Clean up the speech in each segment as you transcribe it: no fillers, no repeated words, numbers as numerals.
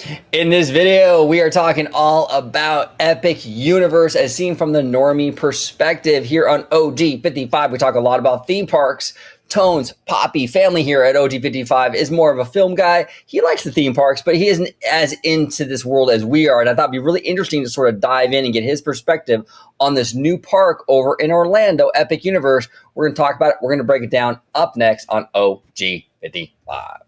In this video, we are talking all about Epic Universe as seen from the normie perspective. Here on OG55, we talk a lot about theme parks. Tones, Poppy, family here at OG55 is more of a film guy. He likes the theme parks, but he isn't as into this world as we are. And I thought it'd be really interesting to sort of dive in and get his perspective on this new park over in Orlando, Epic Universe. We're going to talk about it. We're going to break it down up next on OG55.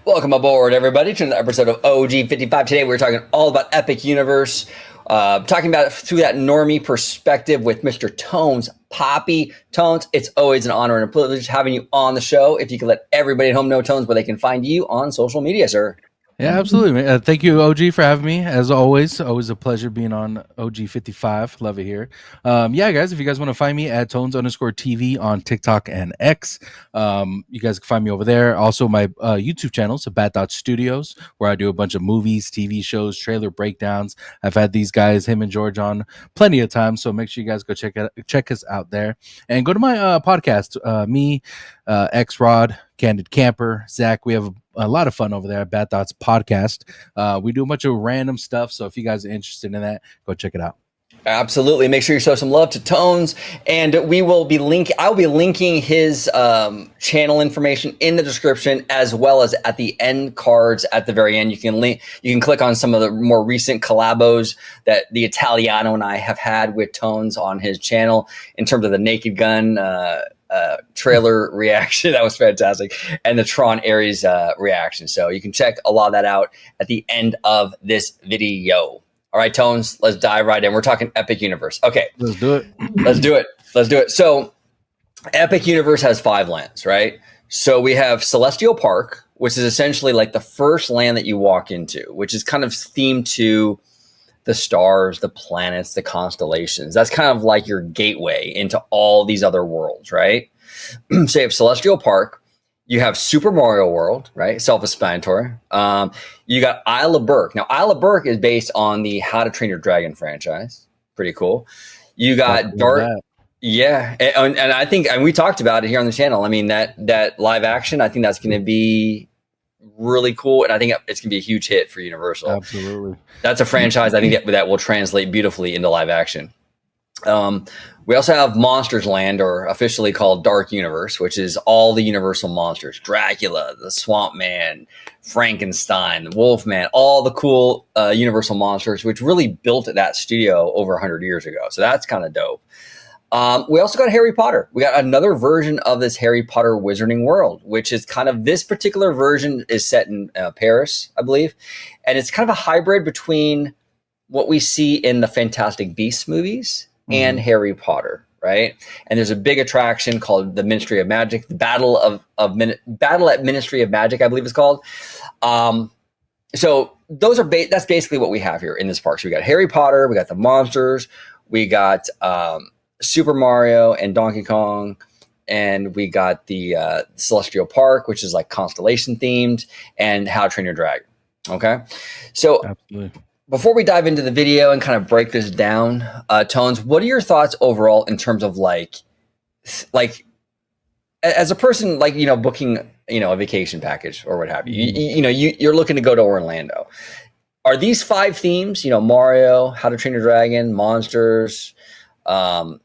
Welcome aboard, everybody, to another episode of OG55. Today, we're talking all about Epic Universe, talking about it through that normie perspective with Mr. Tones, Poppy. Tones, it's always an honor and a privilege having you on the show. If you could let everybody at home know, Tones, where they can find you on social media, sir. Yeah, absolutely. Thank you, OG, for having me. As always a pleasure being on OG55. Love it here. Yeah, guys, if you guys want to find me at Tones_TV on TikTok and X, you guys can find me over there. Also, my YouTube channel, so Bat Dot Studios, where I do a bunch of movies, TV shows, trailer breakdowns. I've had these guys, him and George, on plenty of times, so make sure you guys go check us out there. And go to my podcast, me, X-Rod, Candid Camper, Zach. We have a lot of fun over there at Bat Dots Podcast. We do a bunch of random stuff, so if you guys are interested in that, go check it out. Absolutely. Make sure you show some love to Tones, and I'll be linking his channel information in the description, as well as at the end cards at the very end. You can click on some of the more recent collabos that the Italiano and I have had with Tones on his channel in terms of the Naked Gun trailer reaction. That was fantastic. And the Tron Ares reaction. So you can check a lot of that out at the end of this video. All right, Tones, let's dive right in. We're talking Epic Universe. Okay. Let's do it. Let's do it. So Epic Universe has 5 lands, right? So we have Celestial Park, which is essentially like the first land that you walk into, which is kind of themed to the stars, the planets, the constellations. That's kind of like your gateway into all these other worlds, right? So you have Celestial Park, you have Super Mario World, right? Self-explanatory. You got Isle of Berk. Now, Isle of Berk is based on the How to Train Your Dragon franchise. Pretty cool. You got yeah, and I think, and we talked about it here on the channel. I mean, that live action, I think that's going to be really cool, and I think it's gonna be a huge hit for Universal. Absolutely, that's a franchise I think that will translate beautifully into live action. We also have Monsters Land, or officially called Dark Universe, which is all the Universal monsters: Dracula, the Swamp Man, Frankenstein, the Wolfman, all the cool Universal monsters, which really built that studio over 100 years ago. So that's kind of dope. We also got Harry Potter. We got another version of this Harry Potter Wizarding World, which is kind of, this particular version is set in Paris, I believe. And it's kind of a hybrid between what we see in the Fantastic Beasts movies and Harry Potter, right? And there's a big attraction called the Ministry of Magic, the Battle at Ministry of Magic, I believe it's called. So those are that's basically what we have here in this park. So we got Harry Potter, we got the monsters, we got Super Mario and Donkey Kong, and we got the Celestial Park, which is like constellation themed, and How to Train Your Dragon. Okay, so absolutely. Before we dive into the video and kind of break this down, Tones, what are your thoughts overall in terms of like as a person, like, you know, booking, you know, a vacation package or what have you, you're looking to go to Orlando. Are these 5 themes, you know, Mario, How to Train Your Dragon, Monsters, Potter,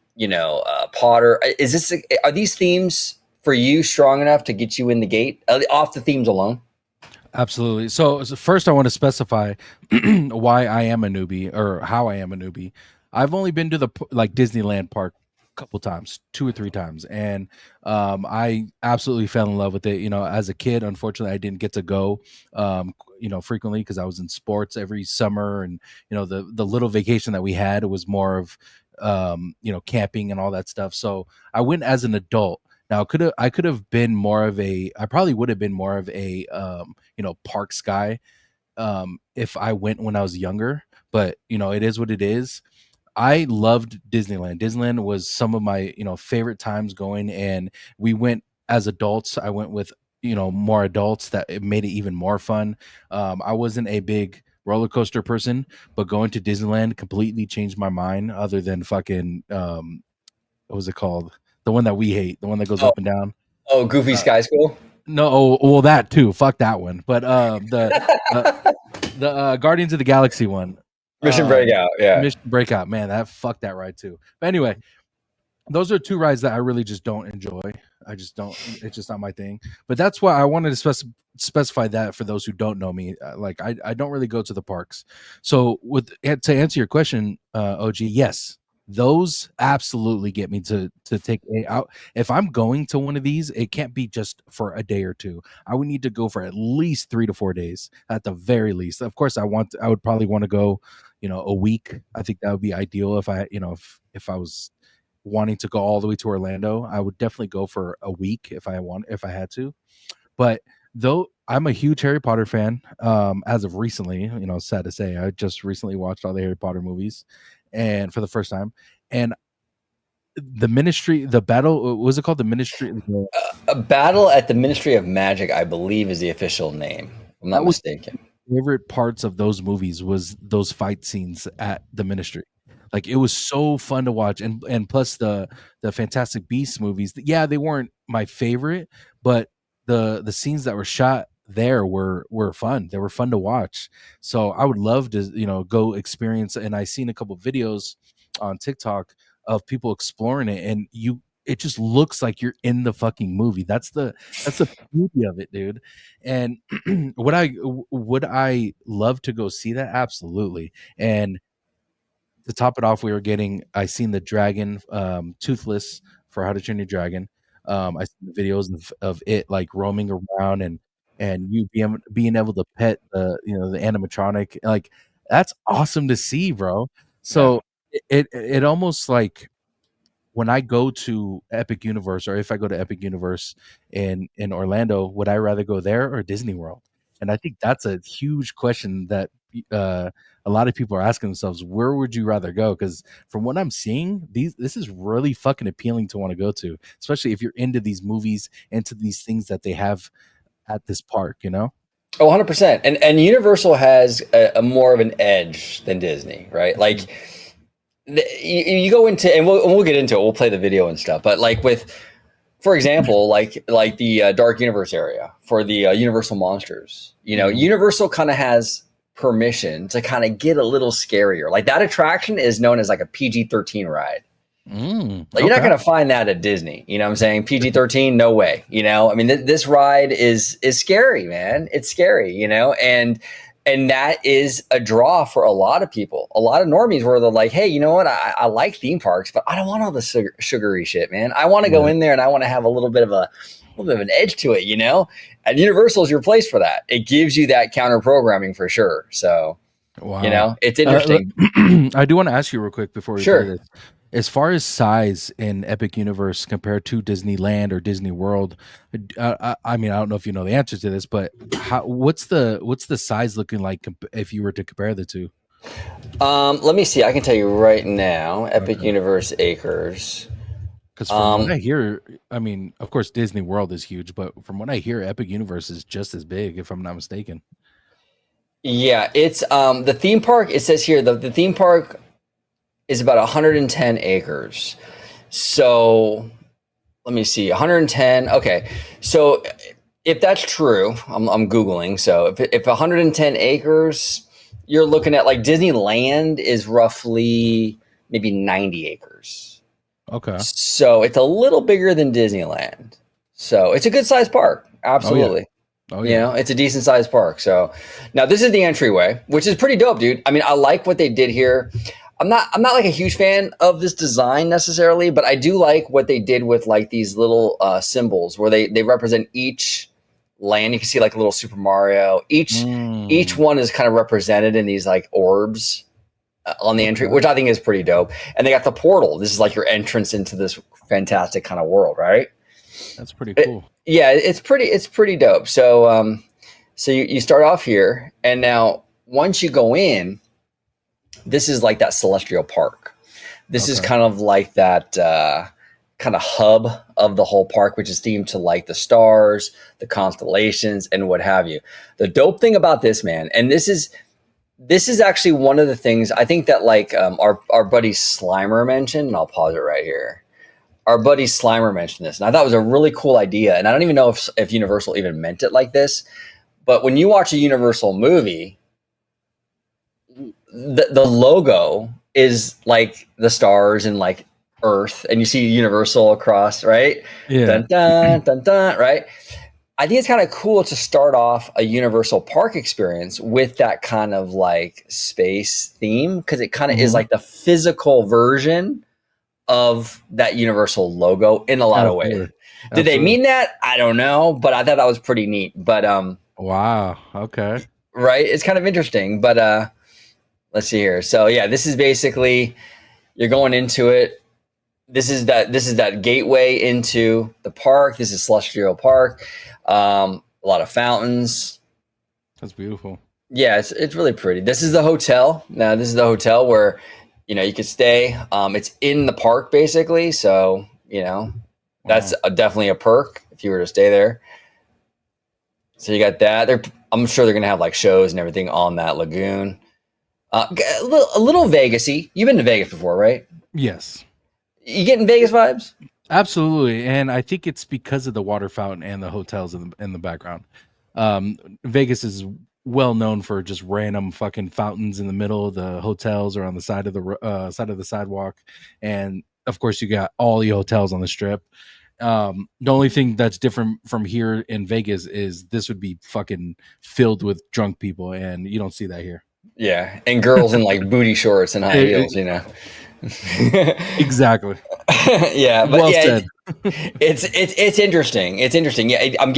are these themes for you strong enough to get you in the gate off the themes alone? Absolutely. So first I want to specify why I am a newbie, or how I am a newbie. I've only been to the Disneyland park a couple times, 2 or 3 times, and I absolutely fell in love with it. You know, as a kid, unfortunately, I didn't get to go frequently because I was in sports every summer, and the little vacation that we had, it was more of camping and all that stuff. So I went as an adult. Now, I could have been more of a, I probably would have been more of a, parks guy if I went when I was younger. But, it is what it is. I loved Disneyland. Disneyland was some of my, favorite times going, and we went as adults. I went with, more adults, that it made it even more fun. I wasn't a big roller coaster person, but going to Disneyland completely changed my mind, other than fucking, what was it called? The one that we hate, the one that goes Oh, up and down. Goofy Uh, Sky School. no, well, that too. Fuck that one. But the Guardians of the Galaxy one, Mission Breakout. Yeah. Mission Breakout, man, that fuck that ride too. But anyway, those are two rides that I really just don't enjoy. I just don't. It's just not my thing. But that's why I wanted to specify that for those who don't know me. Like I don't really go to the parks. So to answer your question, OG, yes, those absolutely get me to take a out. If I'm going to one of these, it can't be just for a day or two. I would need to go for at least 3 to 4 days at the very least. Of course, I would probably want to go, a week. I think that would be ideal if I, if I was wanting to go all the way to Orlando. I would definitely go for a week if I had to. But though I'm a huge Harry Potter fan, as of recently, sad to say, I just recently watched all the Harry Potter movies, and for the first time. And the battle, what was it called? The Ministry. A battle at the Ministry of Magic, I believe, is the official name. If I'm not That was mistaken. favorite parts of those movies was those fight scenes at the Ministry. Like, it was so fun to watch, and plus the Fantastic Beasts movies. Yeah, they weren't my favorite, but the scenes that were shot there were fun. They were fun to watch. So I would love to, go experience. And I seen a couple videos on TikTok of people exploring it, and it just looks like you're in the fucking movie. That's the beauty of it, dude. And would I love to go see that? Absolutely. And to top it off, I seen the dragon, Toothless, for How to Train Your Dragon. I seen the videos of it like roaming around, and you being able to pet the animatronic. Like, that's awesome to see, bro. Yeah. So it almost like, when I go to Epic Universe, or if I go to Epic Universe in Orlando, would I rather go there or Disney World? And I think that's a huge question that a lot of people are asking themselves. Where would you rather go? Because from what I'm seeing, this is really fucking appealing to want to go to, especially if you're into these movies, into these things that they have at this park. Oh, 100%. And Universal has a more of an edge than Disney, right? Like, you go into, and we'll get into it. We'll play the video and stuff. But like for example, like the Dark Universe area for the Universal Monsters, Universal kind of has permission to kind of get a little scarier. Like, that attraction is known as like a PG-13 ride. Like, you're not going to find that at Disney. You know what I'm saying? PG-13, no way. I mean, this ride is scary, man. It's scary, and that is a draw for a lot of people, a lot of normies, where they're like, hey, you know what? I like theme parks, but I don't want all the sugary shit, man. I want to go in there and I want to have a little bit of an edge to it, And Universal is your place for that. It gives you that counter programming for sure. So, wow. It's interesting. I do want to ask you real quick before we play this. As far as size in Epic Universe compared to Disneyland or Disney World, I mean, I don't know if you know the answer to this, but what's the size looking like if you were to compare the two? Let me see. I can tell you right now. Epic Universe acres. Because from what I hear, I mean, of course, Disney World is huge, but from what I hear, Epic Universe is just as big, if I'm not mistaken. Yeah, it's the theme park. It says here the theme park is about 110 acres. So let me see, 110. Okay, so if that's true, I'm Googling. So if 110 acres, you're looking at, like, Disneyland is roughly maybe 90 acres. Okay. So it's a little bigger than Disneyland. So it's a good sized park. Absolutely. Oh, yeah. It's a decent sized park. So now this is the entryway, which is pretty dope, dude. I mean, I like what they did here. I'm not like a huge fan of this design necessarily, but I do like what they did with, like, these little symbols where they represent each land. You can see, like, a little Super Mario. Each one is kind of represented in these, like, orbs on the entry, which I think is pretty dope. And they got the portal. This is like your entrance into this fantastic kind of world, right? That's pretty cool. It's pretty dope. So so you start off here, and now once you go in, this is like that celestial park. This is Okay. kind of like that kind of hub of the whole park, which is themed to like the stars, the constellations, and what have you. The dope thing about this, man, and this is actually one of the things I think that like our buddy Slimer mentioned, and I'll pause it right here. Our buddy Slimer mentioned this, and I thought it was a really cool idea. And I don't even know if Universal even meant it like this, but when you watch a Universal movie, the logo is like the stars and like Earth, and you see Universal across, right? Yeah. Dun dun dun dun, right? I think it's kind of cool to start off a Universal Park experience with that kind of like space theme because it kind of is Mhm. like the physical version of that Universal logo in a lot of ways. Absolutely. Did they Absolutely. mean that? I don't know, but I thought that was pretty neat. But Wow. Okay. right, it's kind of interesting. But let's see here. So yeah, this is basically you're going into it. This is that gateway into the park. This is Celestial Park. A lot of fountains. That's beautiful. Yeah, it's really pretty. This is the hotel. Now this is the hotel where you could stay. It's in the park basically, so that's Wow. definitely a perk if you were to stay there. So you got that. I'm sure they're gonna have like shows and everything on that lagoon. A little Vegasy. You've been to Vegas before, right? Yes. You getting Vegas vibes? Absolutely, and I think it's because of the water fountain and the hotels in the background. Vegas is well known for just random fucking fountains in the middle of the hotels or on the side of the sidewalk, and of course you got all the hotels on the strip. The only thing that's different from here in Vegas is this would be fucking filled with drunk people, and you don't see that here. Yeah, and girls in like booty shorts and high E- heels. Exactly. Yeah, but Well yeah, said. it's interesting. It's interesting. Yeah, I'm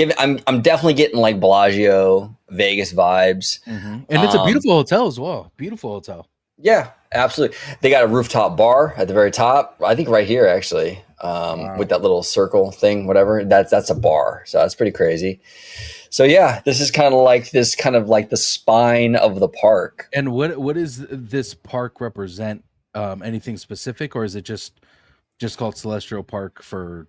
definitely getting like Bellagio, Vegas vibes. And it's a Um, beautiful hotel as well. Beautiful hotel. yeah, absolutely. They got a rooftop bar at the very top. I think right here actually, with Wow. that little circle thing, whatever. That's a bar. So that's pretty crazy. So yeah, this is kind of like the spine of the park. And what is this park represent? Anything specific, or is it just called Celestial Park for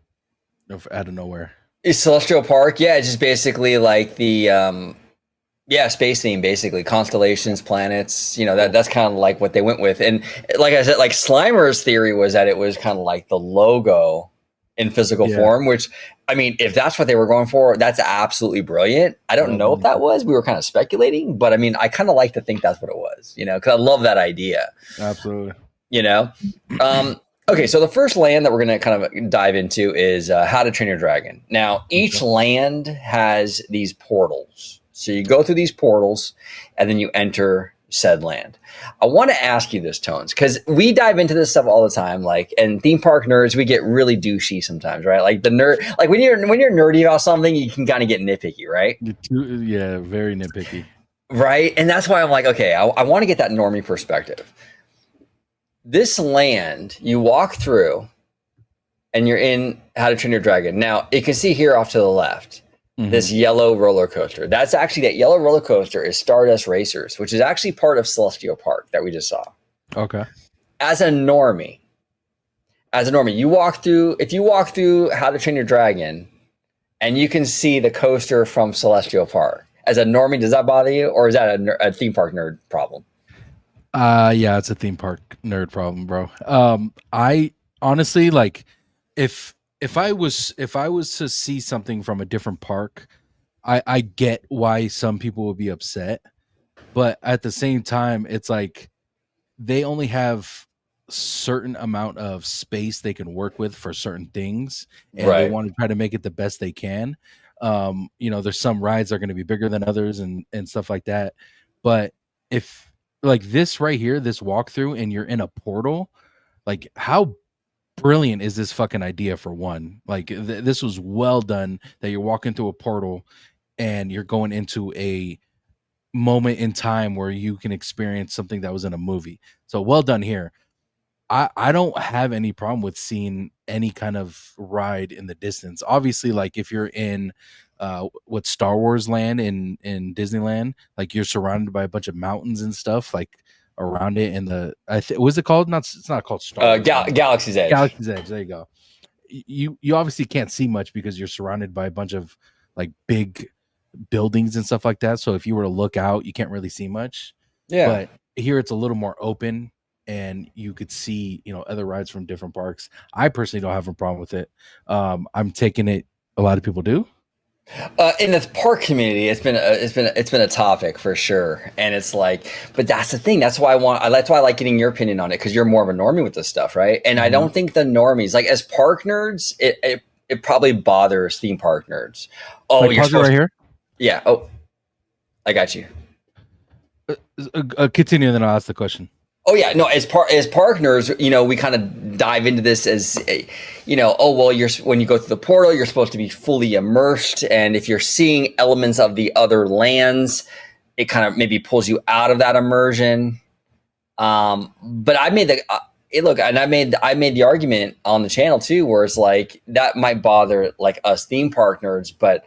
out of nowhere? It's Celestial Park. Yeah, it's just basically like the yeah, space theme basically, constellations, planets, Cool. that's kind of like what they went with. And like I said, like Slimer's theory was that it was kind of like the logo in physical Yeah. form, which I mean, if that's what they were going for, that's absolutely brilliant. I don't Well know if done. that was. We were kind of speculating, but I mean, I kind of like to think that's what it was, because I love that idea, Absolutely. you know. Okay, so the first land that we're going to kind of dive into is How to Train Your Dragon. Now, each Okay. land has these portals. So you go through these portals, and then you enter said land. I want to ask you this, Tones, because we dive into this stuff all the time. Like, and theme park nerds, we get really douchey sometimes, right? Like the nerd, like when you're nerdy about something, you can kind of get nitpicky, right? Yeah, very nitpicky. Right, and that's why I'm like, okay, I want to get that normie perspective. This land you walk through and you're in How to Train Your Dragon. Now, you can see here off to the left, this yellow roller coaster. That yellow roller coaster is Stardust Racers, which is actually part of Celestial Park that we just saw. Okay. As a normie, if you walk through How to Train Your Dragon and you can see the coaster from Celestial Park, as a normie, does that bother you, or is that a theme park nerd problem? Yeah, it's a theme park nerd problem, bro. I honestly like if I was to see something from a different park, I get why some people would be upset, but at the same time, it's like they only have certain amount of space they can work with for certain things, and they Right. want to try to make it the best they can. There's some rides that are going to be bigger than others and stuff like that. But if like this right here, this walkthrough, and you're in a portal, like how brilliant is this fucking idea for one? Like this was well done that you're walking through a portal and you're going into a moment in time where you can experience something that was in a movie. So well done here. I don't have any problem with seeing any kind of ride in the distance. Obviously, like if you're in what Star Wars land in Disneyland, like you're surrounded by a bunch of mountains and stuff. Like around it. And was it called? It's not called Star Wars. Galaxy's Edge. Galaxy's Edge. There you go. You obviously can't see much because you're surrounded by a bunch of like big buildings and stuff like that. So if you were to look out, you can't really see much. Yeah. But here it's a little more open, and you could see, other rides from different parks. I personally don't have a problem with it. I'm taking it. A lot of people do. In the park community, it's been a topic for sure, and it's like, but that's the thing. That's why I like getting your opinion on it, because you're more of a normie with this stuff, right? And I don't think the normies, like as park nerds, it probably bothers theme park nerds. Oh, like, you're right here. Yeah. Oh, I got you. Continue, and then I'll ask the question. Oh yeah, no. As partners, we kind of dive into this as, when you go through the portal, you're supposed to be fully immersed, and if you're seeing elements of the other lands, it kind of maybe pulls you out of that immersion. But I made I made the argument on the channel too, where it's like that might bother like us theme park nerds, but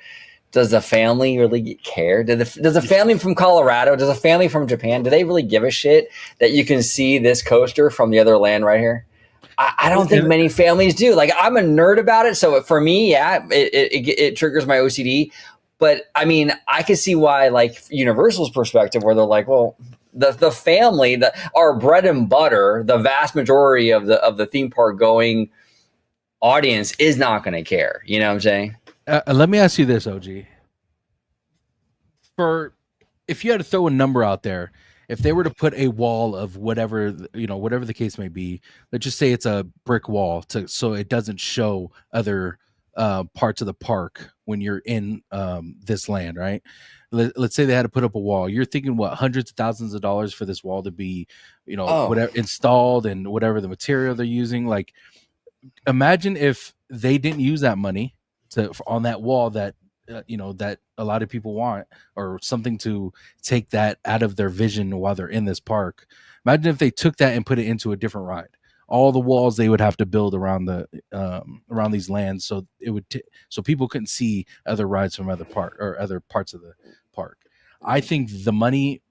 does the family really care? Does a family from Colorado, does a family from Japan, do they really give a shit that you can see this coaster from the other land right here? I don't think many families do. Like, I'm a nerd about it, so for me, yeah, it triggers my OCD. But I mean, I can see why, like Universal's perspective, where they're like, well, the family, our bread and butter, the vast majority of the theme park going audience is not going to care. You know what I'm saying? Let me ask you this, OG. If you had to throw a number out there, if they were to put a wall of whatever the case may be, let's just say it's a brick wall so it doesn't show other parts of the park when you're in this land, right? Let's say they had to put up a wall. You're thinking what, hundreds of thousands of dollars for this wall to be, whatever installed and whatever the material they're using. Like, imagine if they didn't use that money on that wall that that a lot of people want, or something to take that out of their vision while they're in this park. Imagine if they took that and put it into a different ride. All the walls they would have to build around around these lands, so it would so people couldn't see other rides from other parts of the park. I think the money,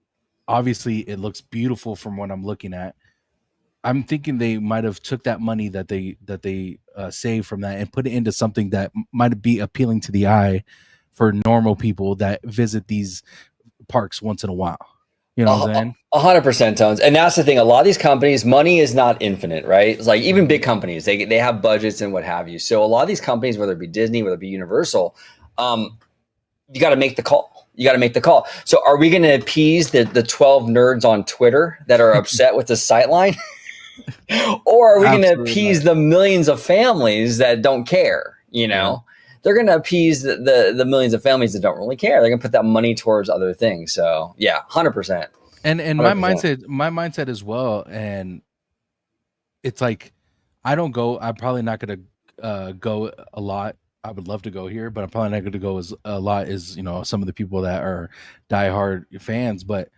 obviously, it looks beautiful from what I'm looking at. I'm thinking they might have took that money that they saved from that and put it into something that might be appealing to the eye for normal people that visit these parks once in a while. You know what I'm saying? 100%, Tones. And that's the thing. A lot of these companies, money is not infinite, right? It's like even big companies, they have budgets and what have you. So a lot of these companies, whether it be Disney, whether it be Universal, you got to make the call. So are we going to appease the 12 nerds on Twitter that are upset with the sightline? Or are we going to appease the millions of families that don't care? They're going to appease the millions of families that don't really care. They're going to put that money towards other things. So yeah, 100%. And 100%. my mindset as well. And it's like, I'm probably not going to go a lot. I would love to go here, but I'm probably not going to go a lot as some of the people that are diehard fans. But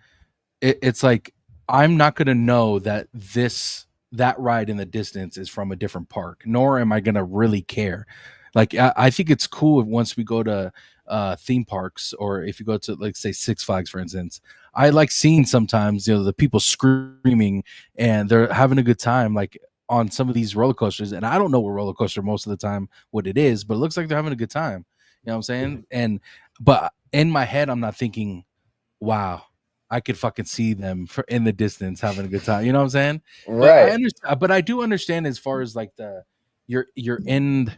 it's like, I'm not going to know that that ride in the distance is from a different park, nor am I going to really care. Like, I think it's cool if once we go to theme parks, or if you go to, like, say, Six Flags, for instance, I like seeing sometimes, the people screaming and they're having a good time, like on some of these roller coasters. And I don't know what roller coaster most of the time what it is, but it looks like they're having a good time. You know what I'm saying? But in my head, I'm not thinking, wow, I could fucking see them in the distance having a good time. You know what I'm saying? Right. But I do understand, as far as like you're in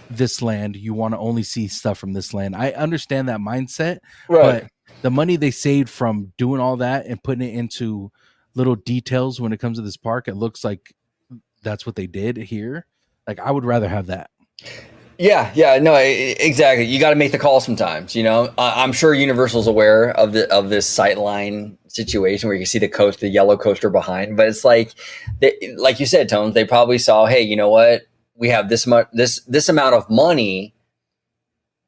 this land, you want to only see stuff from this land. I understand that mindset, right. But the money they saved from doing all that and putting it into little details when it comes to this park, it looks like that's what they did here. Like, I would rather have that. Yeah, no, exactly. You got to make the call sometimes. I'm sure Universal's aware of this sightline situation where you can see the yellow coaster behind, but it's like, like you said, Tones, they probably saw, hey, you know what? We have this amount of money.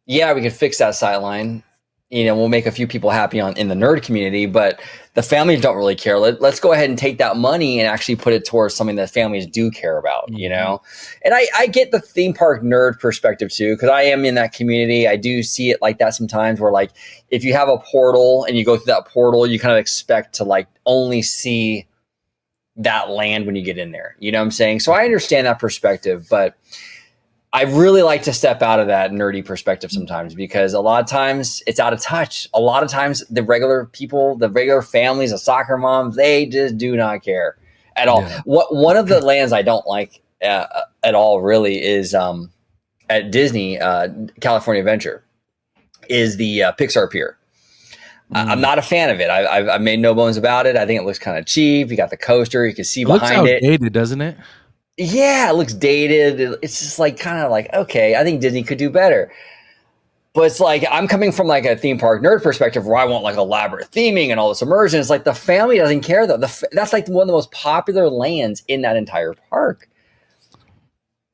Yeah, we could fix that sightline. we'll make a few people happy in the nerd community, but the families don't really care. Let's go ahead and take that money and actually put it towards something that families do care about, And I get the theme park nerd perspective too, because I am in that community. I do see it like that sometimes, where like if you have a portal and you go through that portal, you kind of expect to like only see that land when you get in there. You know what I'm saying? So I understand that perspective, but I really like to step out of that nerdy perspective sometimes, because a lot of times it's out of touch. A lot of times the regular people, the regular families, the soccer moms, they just do not care at all. Yeah. One of the lands I don't like at all really is at Disney, California Adventure, is the Pixar Pier. I'm not a fan of it. I've made no bones about it. I think it looks kind of cheap. You got the coaster, you can see behind it. Looks outdated, doesn't it? Yeah, it looks dated. It's just like kind of like, okay, I think Disney could do better. But it's like, I'm coming from like a theme park nerd perspective where I want like elaborate theming and all this immersion. It's like the family doesn't care though. That's like one of the most popular lands in that entire park.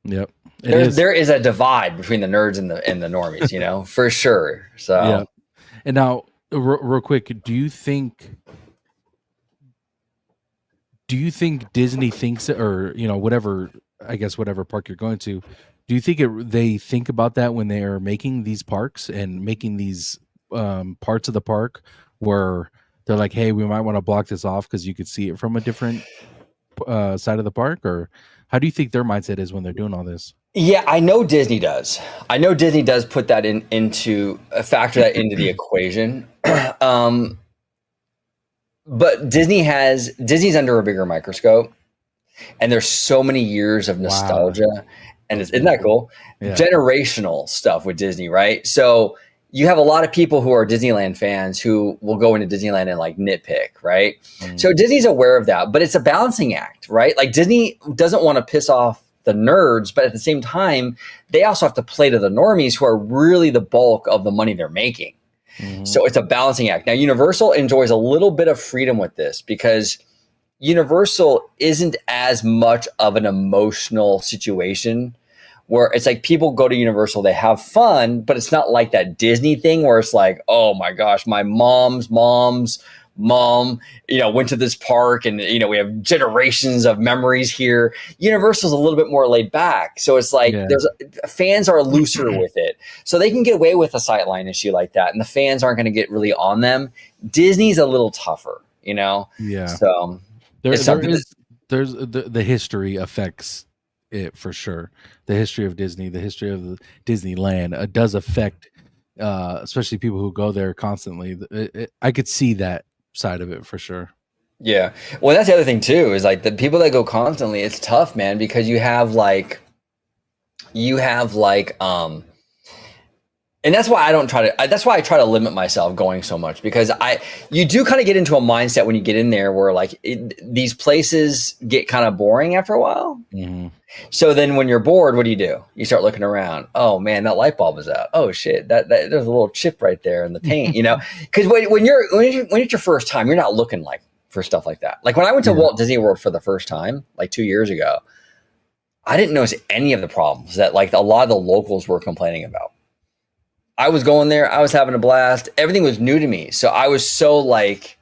Yep. There is a divide between the nerds and the normies, for sure. So, yeah. And now real quick, do you think Disney thinks, or whatever park you're going to, do you think they think about that when they are making these parks and making these parts of the park where they're like, hey, we might want to block this off because you could see it from a different side of the park? Or how do you think their mindset is when they're doing all this? Yeah, I know Disney does. I know Disney does put that into factor that into the equation. But Disney's under a bigger microscope, and there's so many years of nostalgia. Wow. And isn't that cool? Yeah. Generational stuff with Disney, right? So you have a lot of people who are Disneyland fans who will go into Disneyland and like nitpick, right? So Disney's aware of that, but it's a balancing act, right? Like Disney doesn't want to piss off the nerds, but at the same time, they also have to play to the normies, who are really the bulk of the money they're making. So it's a balancing act. Now, Universal enjoys a little bit of freedom with this, because Universal isn't as much of an emotional situation, where it's like people go to Universal, they have fun, but it's not like that Disney thing where it's like, oh my gosh, my mom's mom, went to this park, and, we have generations of memories here. Universal's a little bit more laid back. So it's like, fans are looser with it. So they can get away with a sightline issue like that, and the fans aren't going to get really on them. Disney's a little tougher, Yeah. So there's the history affects it for sure. The history of Disney, the history of the Disneyland does affect, especially people who go there constantly. I could see that side of it for sure. Yeah. Well, that's the other thing too, is like the people that go constantly, it's tough, man, because you have like and that's why I try to limit myself going so much, because you do kind of get into a mindset when you get in there where like these places get kind of boring after a while. So then when you're bored, what do? You start looking around. Oh man, that light bulb is out. Oh shit, that there's a little chip right there in the paint, because when it's your first time, you're not looking like for stuff like that. Like when I went to Walt Disney World for the first time, like 2 years ago, I didn't notice any of the problems that like a lot of the locals were complaining about. I was going there, I was having a blast. Everything was new to me. So I was so like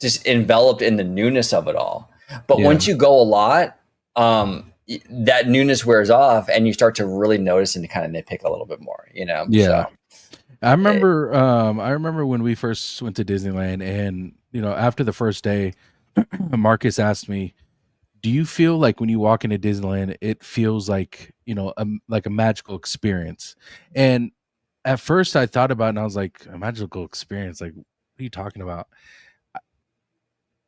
just enveloped in the newness of it all. But once you go a lot, that newness wears off, and you start to really notice and kind of nitpick a little bit more, Yeah. So, I remember when we first went to Disneyland, and after the first day, Marcus asked me, do you feel like when you walk into Disneyland, it feels like, like a magical experience? And at first I thought about it, and I was like, a magical experience? Like, what are you talking about?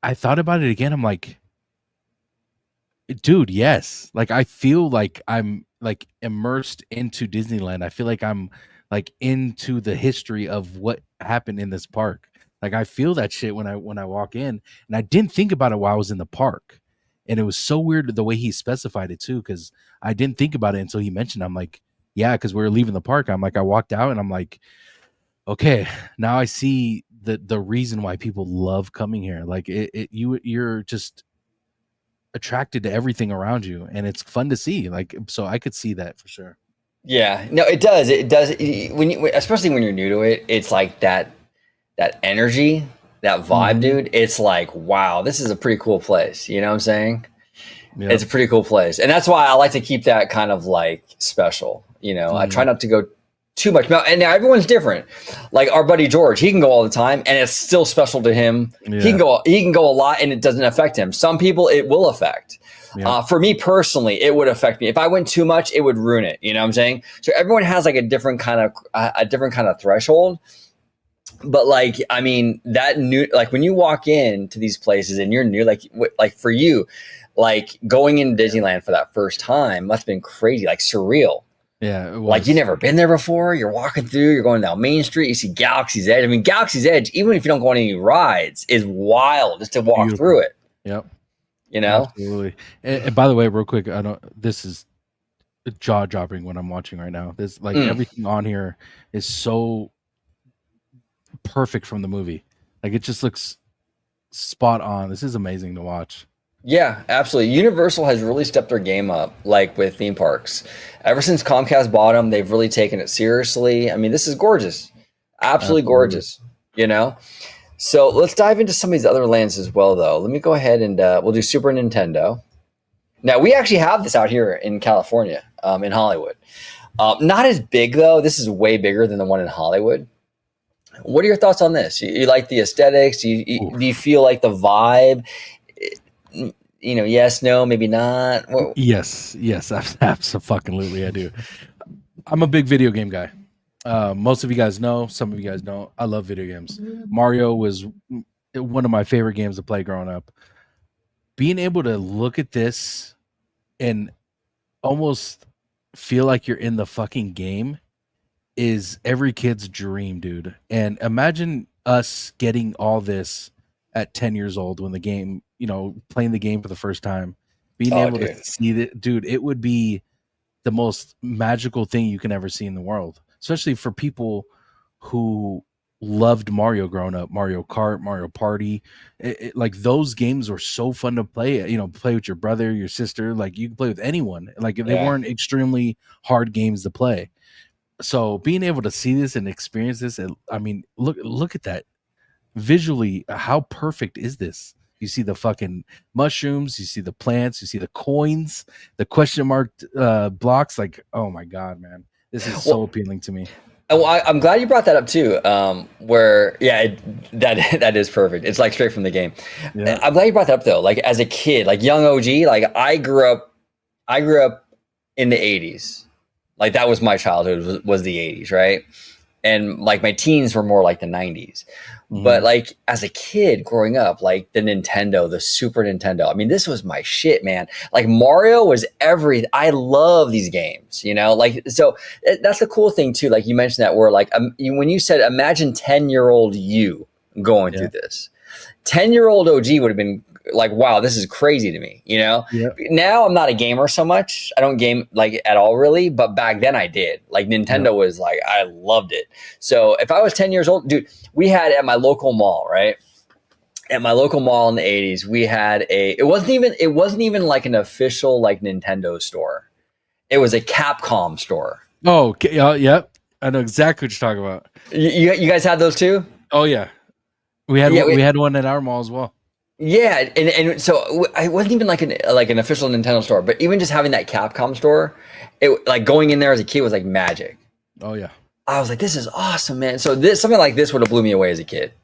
I thought about it again. I'm like, dude, yes. Like, I feel like I'm like immersed into Disneyland. I feel like I'm like into the history of what happened in this park. Like, I feel that shit when I walk in, and I didn't think about it while I was in the park. And it was so weird the way he specified it too, because I didn't think about it until he mentioned it. I'm like, yeah, because we were leaving the park. I'm like, I walked out, and I'm like, okay, now I see the reason why people love coming here. Like you're just attracted to everything around you, and it's fun to see. Like, so I could see that for sure. Yeah, no, it does. It does. Especially when you're new to it, it's like that that energy, that vibe, dude, it's like, wow, this is a pretty cool place. You know what I'm saying? Yep. It's a pretty cool place. And that's why I like to keep that kind of like special. You know, I try not to go too much. Now, and now everyone's different. Like our buddy George, he can go all the time and it's still special to him. Yeah. He can go a lot and it doesn't affect him. Some people it will affect. Yeah. For me personally, it would affect me. If I went too much, it would ruin it. You know what I'm saying? So everyone has like a different kind of threshold. But like, I mean, that new, like when you walk into these places and you're new, like for you, like going in Disneyland for that first time must have been crazy, like surreal. Yeah, like you never been there before. You're walking through, you're going down Main Street, you see Galaxy's Edge. I mean, Galaxy's Edge, even if you don't go on any rides, is wild just to walk through it. Yep. You know? Absolutely. And by the way, real quick, this is jaw dropping what I'm watching right now. This like everything on here is so perfect from the movie. Like it just looks spot on. This is amazing to watch. Yeah, absolutely. Universal has really stepped their game up, like with theme parks. Ever since Comcast bought them, they've really taken it seriously. I mean, this is gorgeous. Absolutely gorgeous, you know? So let's dive into some of these other lands as well, though. Let me go ahead and we'll do Super Nintendo. Now, we actually have this out here in California, in Hollywood. Not as big, though. This is way bigger than the one in Hollywood. What are your thoughts on this? You like the aesthetics? Do you feel like the vibe? You know, yes, no, maybe not. Yes, absolutely, I do. I'm a big video game guy. Most of you guys know, some of you guys don't. I love video games. Mario was one of my favorite games to play growing up. Being able to look at this and almost feel like you're in the fucking game is every kid's dream, dude. And imagine us getting all this at 10 years old when the game, you know, playing the game for the first time, being able to see that, dude, it would be the most magical thing you can ever see in the world, especially for people who loved Mario growing up. Mario Kart, Mario Party, like those games were so fun to play. You know, play with your brother, your sister, like you can play with anyone. Like they weren't extremely hard games to play. So being able to see this and experience this, I mean, look at that visually. How perfect is this? You see the fucking mushrooms, you see the plants, you see the coins, the question mark blocks. Like, oh my god, man, this is so appealing to me. Well, I'm glad you brought that up too. Where that is perfect. It's like straight from the game. Yeah. I'm glad you brought that up though. Like as a kid, like young OG, like I grew up in the 80s. Like that was my childhood, was the 80s, right? And like my teens were more like the 90s. But like as a kid growing up, like the Nintendo, the Super Nintendo, I mean, this was my shit, man. Like Mario was I love these games, you know? Like, so that's the cool thing too. Like you mentioned that where like, when you said, imagine 10-year-old you going through this, 10-year-old OG would have been like, wow, this is crazy to me, you know? Now I'm not a gamer so much. I don't game like at all really, but back then I did. Like Nintendo was like, I loved it. So if I was 10 years old, dude, we had at my local mall, right? At my local mall in the 80s, we had it wasn't even like an official like Nintendo store. It was a Capcom store. Oh, yep. I know exactly what you're talking about. You guys had those too? Oh yeah. We had one at our mall as well. Yeah, and so it wasn't even like an official Nintendo store, but even just having that Capcom store, it like going in there as a kid was like magic. Oh yeah, I was like, this is awesome, man. So something like this would have blew me away as a kid.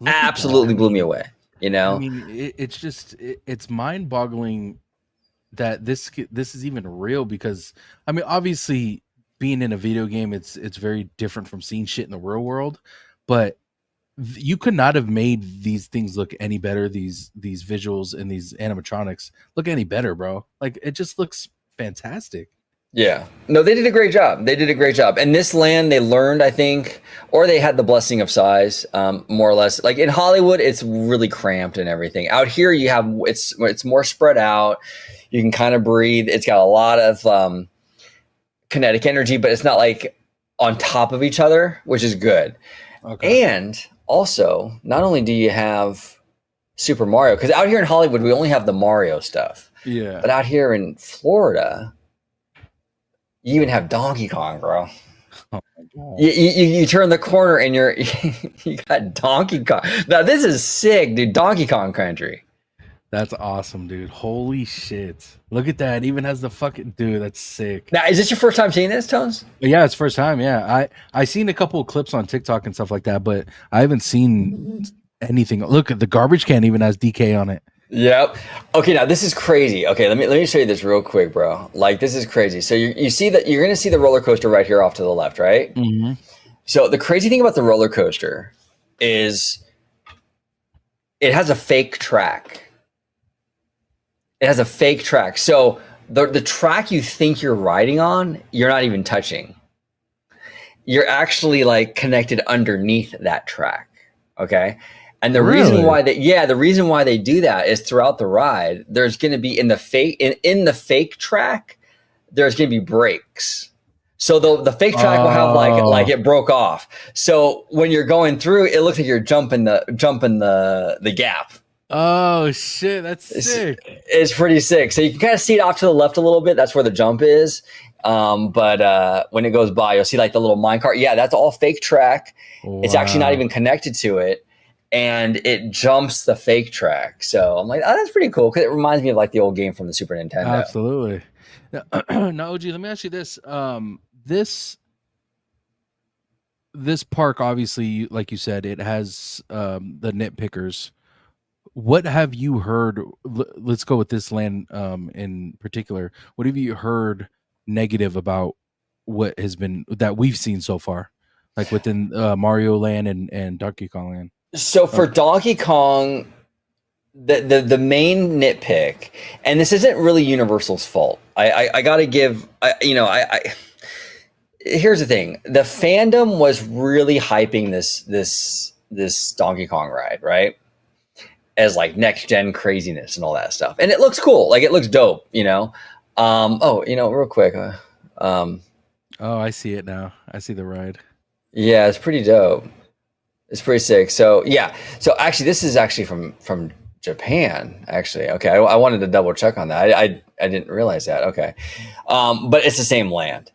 Absolutely blew me away. You know, I mean, it's mind-boggling that this is even real because I mean, obviously, being in a video game, it's very different from seeing shit in the real world, but you could not have made these things look any better. These visuals and these animatronics look any better, bro. Like it just looks fantastic. Yeah, no, they did a great job. And this land, they learned, I think, or they had the blessing of size, more or less. Like in Hollywood, it's really cramped and everything. Out here, you have it's more spread out. You can kind of breathe. It's got a lot of kinetic energy, but it's not like on top of each other, which is good. Okay. And also, not only do you have Super Mario, because out here in Hollywood, we only have the Mario stuff. Yeah. But out here in Florida, you even have Donkey Kong, bro. Oh my You, God. you turn the corner and you got Donkey Kong. Now this is sick, dude. Donkey Kong Country. That's awesome, dude. Holy shit. Look at that. It even has the fucking dude, that's sick. Now, is this your first time seeing this, Tones? Yeah, it's first time. Yeah. I seen a couple of clips on TikTok and stuff like that, but I haven't seen anything. Look at the garbage can even has DK on it. Yep. Okay, now this is crazy. Okay, let me show you this real quick, bro. Like this is crazy. So you see that you're gonna see the roller coaster right here off to the left, right? Mm-hmm. So the crazy thing about the roller coaster is it has a fake track. It has a fake track. So the track you think you're riding on, you're not even touching. You're actually like connected underneath that track. Okay. And the reason why the reason why they do that is throughout the ride, there's going to be in the fake track, there's going to be breaks. So the fake track will have like it broke off. So when you're going through, it looks like you're jumping the gap. Oh shit, that's sick. It's pretty sick. So you can kind of see it off to the left a little bit. That's where the jump is. But when it goes by, you'll see like the little minecart. Yeah, that's all fake track. Wow. It's actually not even connected to it. And it jumps the fake track. So I'm like, oh, that's pretty cool. Because it reminds me of like the old game from the Super Nintendo. Absolutely. Now, OG, let me ask you this. This park, obviously, like you said, it has the nitpickers. What have you heard? Let's go with this land in particular. What have you heard negative about what has been that we've seen so far, like within Mario Land and Donkey Kong Land? So for Donkey Kong, the main nitpick, and this isn't really Universal's fault. I got to give, here's the thing. The fandom was really hyping this Donkey Kong ride, right? As like next gen craziness and all that stuff. And it looks cool. Like it looks dope, real quick. Oh, I see it now. I see the ride. Yeah, it's pretty dope. It's pretty sick. So yeah. So actually, this is actually from Japan. Actually, okay. I wanted to double check on that. I didn't realize that. Okay, but it's the same land.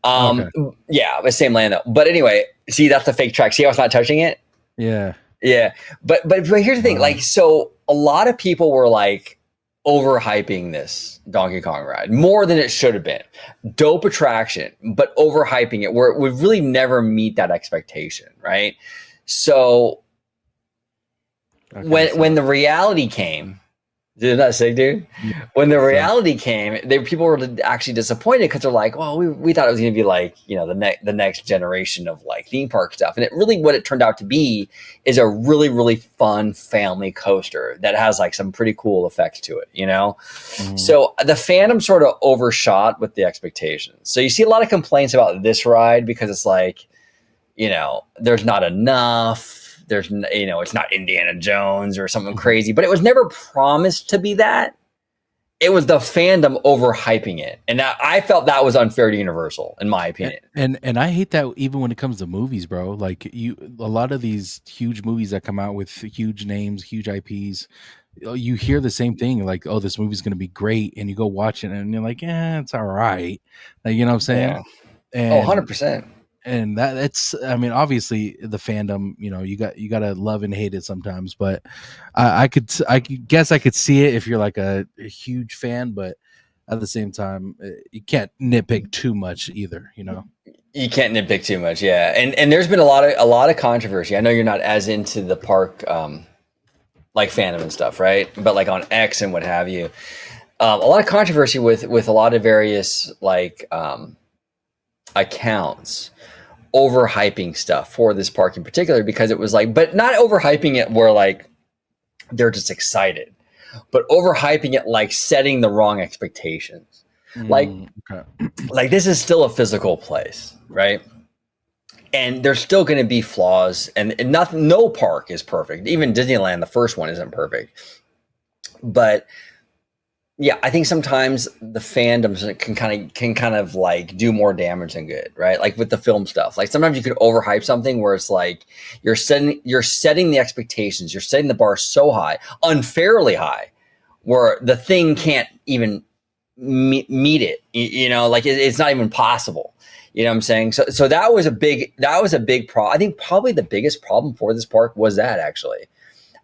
Okay. Yeah, the same land though. But anyway, see that's the fake track. See how it's not touching it? Yeah. Yeah. But here's the thing. Like, so a lot of people were like overhyping this Donkey Kong ride more than it should have been. Dope attraction, but overhyping it where it would really never meet that expectation, right? So when the reality came, isn't that sick, dude? Yeah. When the reality came, people were actually disappointed because they're like, well, we thought it was going to be like, the next generation of like theme park stuff. And what it turned out to be is a really, really fun family coaster that has like some pretty cool effects to it, So the fandom sort of overshot with the expectations. So you see a lot of complaints about this ride because it's like, there's not enough. There's, it's not Indiana Jones or something crazy, but it was never promised to be that. It was the fandom overhyping it. And I felt that was unfair to Universal, in my opinion. And I hate that even when it comes to movies, bro. Like a lot of these huge movies that come out with huge names, huge IPs, you hear the same thing, like, oh, this movie's going to be great. And you go watch it and you're like, yeah, it's all right. Like, you know what I'm saying? Yeah. And 100%. And it's, I mean, obviously the fandom, you got to love and hate it sometimes, but I guess I could see it if you're like a huge fan, but at the same time, you can't nitpick too much either, You can't nitpick too much. Yeah. And there's been a lot of controversy. I know you're not as into the park, like fandom and stuff, right? But like on X and what have you, a lot of controversy with a lot of various like, accounts overhyping stuff for this park in particular, because it was like, but not overhyping it where like they're just excited, but overhyping it like setting the wrong expectations. Like this is still a physical place, right? And there's still going to be flaws, and no park is perfect. Even Disneyland, the first one, isn't perfect. But yeah, I think sometimes the fandoms can kind of like do more damage than good, right? Like with the film stuff. Like sometimes you could overhype something where it's like you're setting the expectations, you're setting the bar so high, unfairly high, where the thing can't even meet it. Like it's not even possible. You know what I'm saying? So that was a big problem. I think probably the biggest problem for this park was that actually.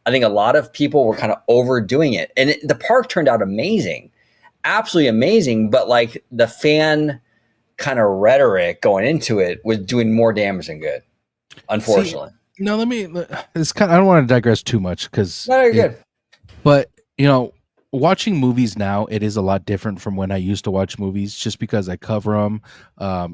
I think a lot of people were kind of overdoing it, and the park turned out amazing, absolutely amazing. But like the fan kind of rhetoric going into it was doing more damage than good, See, unfortunately. no, it's kind of, I don't want to digress too much because No, you're good. but watching movies now, it is a lot different from when I used to watch movies, just because I cover them.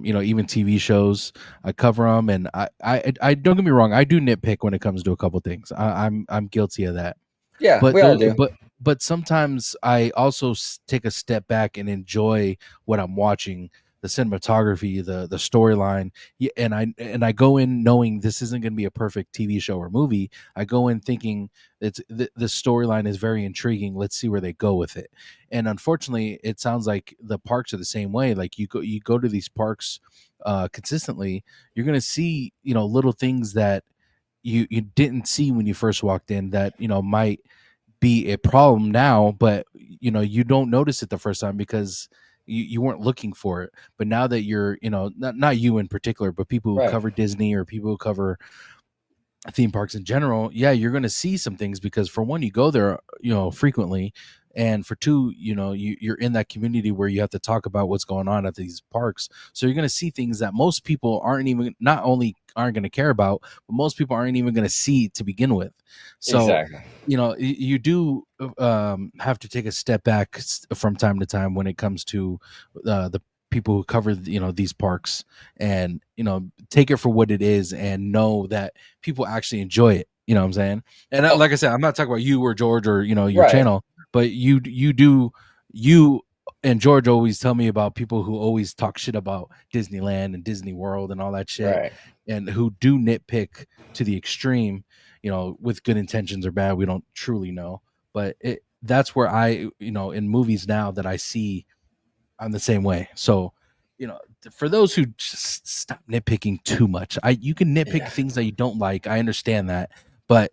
Even TV shows, I cover them, and I don't get me wrong, I do nitpick when it comes to a couple things. I'm guilty of that. Yeah, But we all there, do. but sometimes I also take a step back and enjoy what I'm watching, the cinematography, the storyline. Yeah, and I go in knowing this isn't going to be a perfect TV show or movie. I go in thinking the storyline is very intriguing. Let's see where they go with it. And unfortunately, it sounds like the parks are the same way. Like you go to these parks consistently, you're going to see little things that you didn't see when you first walked in that might be a problem now, but you don't notice it the first time because you weren't looking for it. But now that you're not you in particular, but people who Right. cover Disney or people who cover theme parks in general, yeah, you're going to see some things because for one, you go there frequently, and for two, you're in that community where you have to talk about what's going on at these parks. So you're going to see things that most people not only aren't going to care about, but most people aren't even going to see to begin with. So Exactly. you do have to take a step back from time to time when it comes to the people who cover these parks, and take it for what it is and know that people actually enjoy it. You know what I'm saying? And Oh, like I said, I'm not talking about you or George or your right. channel, but you and George always tell me about people who always talk shit about Disneyland and Disney World and all that shit, Right. and who do nitpick to the extreme, with good intentions or bad, we don't truly know. But that's where in movies now that I see, I'm the same way. So, for those who just stop nitpicking too much, you can nitpick Yeah. things that you don't like. I understand that, but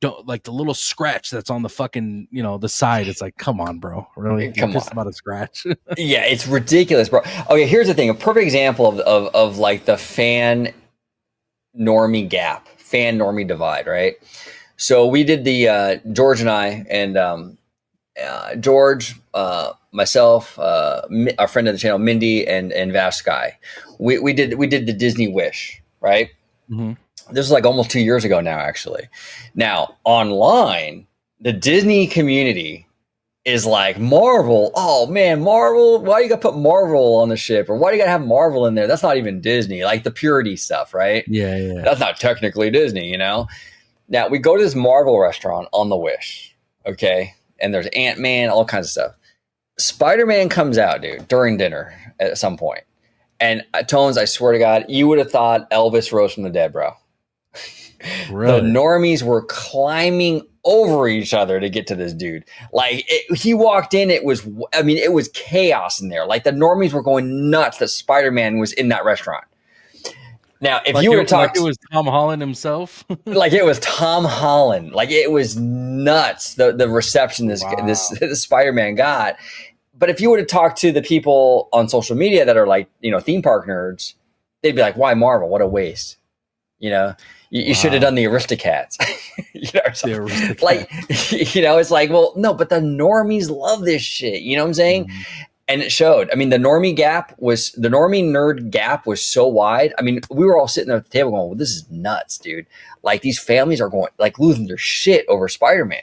don't like the little scratch that's on the fucking the side. It's like, come on, bro, really? You're Come pissed on. about a scratch? Yeah, it's ridiculous, bro. Okay, here's the thing. A perfect example of like the fan normie gap, fan normie divide, right? So we did the George and I and George, myself, our friend of the channel, Mindy, and Vash Sky. We did the Disney Wish, right? Hmm. This was like almost 2 years ago now, actually. Now online, the Disney community is like Marvel. Oh man, Marvel. Why you got to put Marvel on the ship, or why do you got to have Marvel in there? That's not even Disney. Like the purity stuff, right? Yeah, yeah. That's not technically Disney. Now we go to this Marvel restaurant on the Wish, okay, and there's Ant-Man, all kinds of stuff. Spider-Man comes out, dude, during dinner at some point. And Tones, I swear to God, you would have thought Elvis rose from the dead, bro. The Really? normies were climbing over each other to get to this dude. Like he walked in, it was chaos in there. Like the normies were going nuts that Spider-Man was in that restaurant. Now, if Like you would have it talked was Tom Holland himself. like it was Tom Holland, like it was nuts the reception Wow. this Spider-Man got. But if you would have talked to the people on social media that are like, theme park nerds, they'd be like, why Marvel? What a waste. You know, you should have Wow. done the Aristocats. Or The something. Aristocats. Like, it's like, well, no, but the normies love this shit. You know what I'm saying? Mhm. And it showed. I mean, the normie nerd gap was so wide. I mean, we were all sitting there at the table going, well, this is nuts, dude. Like these families are going like losing their shit over Spider-Man.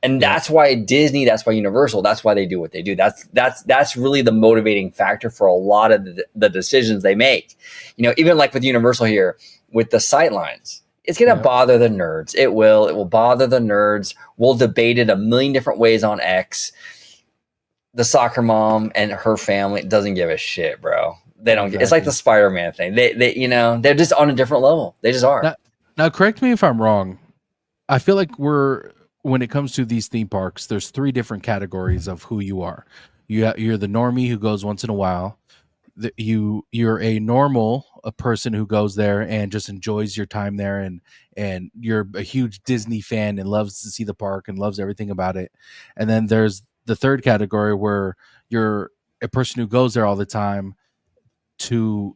And Yep. that's why Disney, that's why Universal, that's why they do what they do. That's really the motivating factor for a lot of the decisions they make. Even like with Universal here, with the sightlines, it's gonna Yep. bother the nerds. It will bother the nerds. We'll debate it a million different ways on X. The soccer mom and her family doesn't give a shit, bro. They don't. It's like the Exactly. Spider-Man thing. They're just on a different level. They just are. Now, now, correct me if I'm wrong. I feel like when it comes to these theme parks, there's three different categories of who you are. You're the normie who goes once in a while. You're a person who goes there and just enjoys your time there, and you're a huge Disney fan and loves to see the park and loves everything about it. And then there's the third category where you're a person who goes there all the time to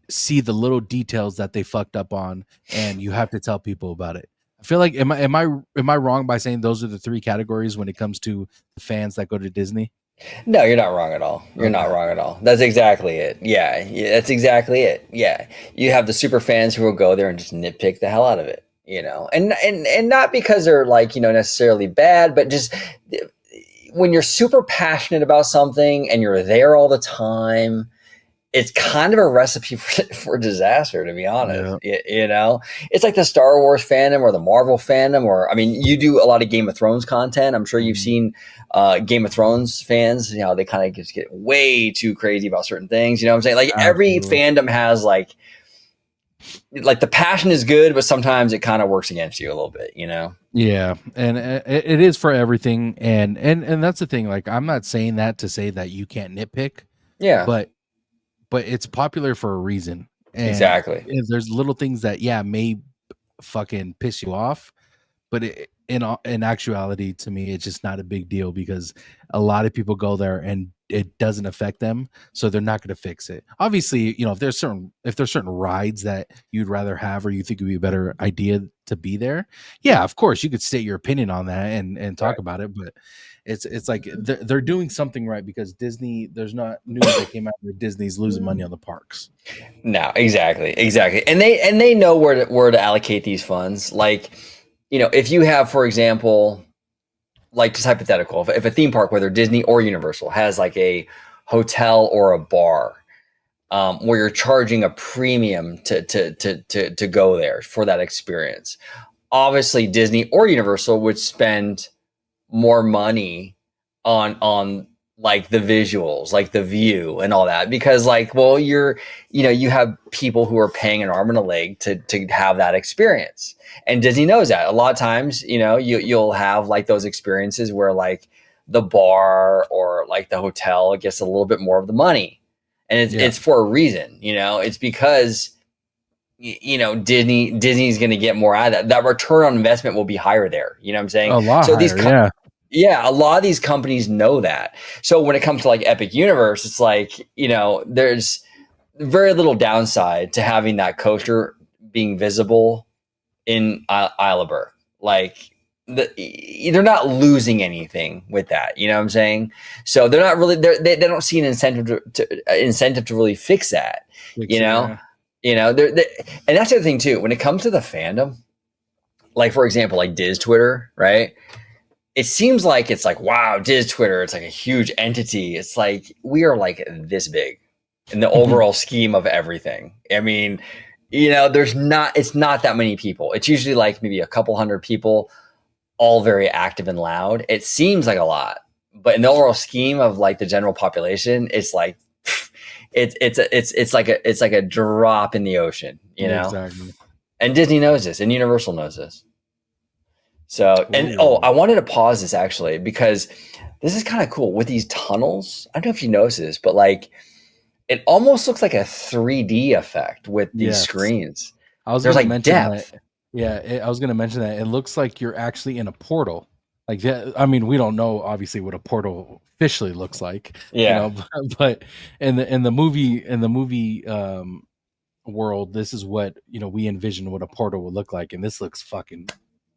see the little details that they fucked up on, and you have to tell people about it. I feel like am I wrong by saying those are the three categories when it comes to the fans that go to Disney? No, you're not wrong at all. You're not Okay. wrong at all. That's exactly it. Yeah, that's exactly it. Yeah, you have the super fans who will go there and just nitpick the hell out of it, and not because they're like necessarily bad, but just when you're super passionate about something and you're there all the time, it's kind of a recipe for disaster, to be honest. Yeah. It's like the Star Wars fandom or the Marvel fandom, or I mean, you do a lot of Game of Thrones content. I'm sure you've seen Game of Thrones fans. They kind of just get way too crazy about certain things. You know what I'm saying? Like every Absolutely. fandom has like the passion is good, but sometimes it kind of works against you a little bit. Yeah, and it is for everything, and that's the thing. Like, I'm not saying that to say that you can't nitpick, Yeah, but it's popular for a reason, and exactly. if there's little things that may fucking piss you off, but in actuality, to me, it's just not a big deal because a lot of people go there and it doesn't affect them, so they're not going to fix it. Obviously, if there's certain rides that you'd rather have or you think would be a better idea to be there, yeah, of course you could state your opinion on that and talk Right. about it. But it's like they're doing something right because Disney. There's not news that came out where Disney's losing money on the parks. No, exactly, and they know where to allocate these funds. Like, if you have, for example, like just hypothetical, if a theme park, whether Disney or Universal, has like a hotel or a bar, where you're charging a premium to go there for that experience, obviously Disney or Universal would spend more money on like the visuals, like the view and all that, because like, well, you have people who are paying an arm and a leg to have that experience, and Disney knows that. A lot of times, you'll have like those experiences where like the bar or like the hotel gets a little bit more of the money, and Yeah, it's for a reason. It's because Disney's going to get more out of that. That return on investment will be higher there. You know what I'm saying? a lot So higher. Yeah, yeah, a lot of these companies know that. So when it comes to like Epic Universe, it's like, there's very little downside to having that coaster being visible in Isle of Burke. Like, they're not losing anything with that. You know what I'm saying? So they're not really, they don't see an incentive to really fix that. fix You it. know, Yeah. and that's the other thing too. When it comes to the fandom, like for example, like Diz Twitter, right? It seems like it's like, wow, Diz Twitter, it's like a huge entity. It's like we are like this big in the overall scheme of everything. I mean, it's not that many people. It's usually like maybe a couple hundred people, all very active and loud. It seems like a lot, but in the overall scheme of like the general population, it's like it's like a drop in the ocean, Exactly. And Disney knows this, and Universal knows this. So, and Ooh. I wanted to pause this actually because this is kind of cool with these tunnels. I don't know if you notice this, but like it almost looks like a 3D effect with these Yes. screens. I was There's gonna like mention that. depth. Yeah, I was gonna mention that. It looks like you're actually in a portal. Like that. I mean, we don't know obviously what a portal officially looks like, Yeah, but in the movie world, this is what we envision what a portal would look like, and this looks fucking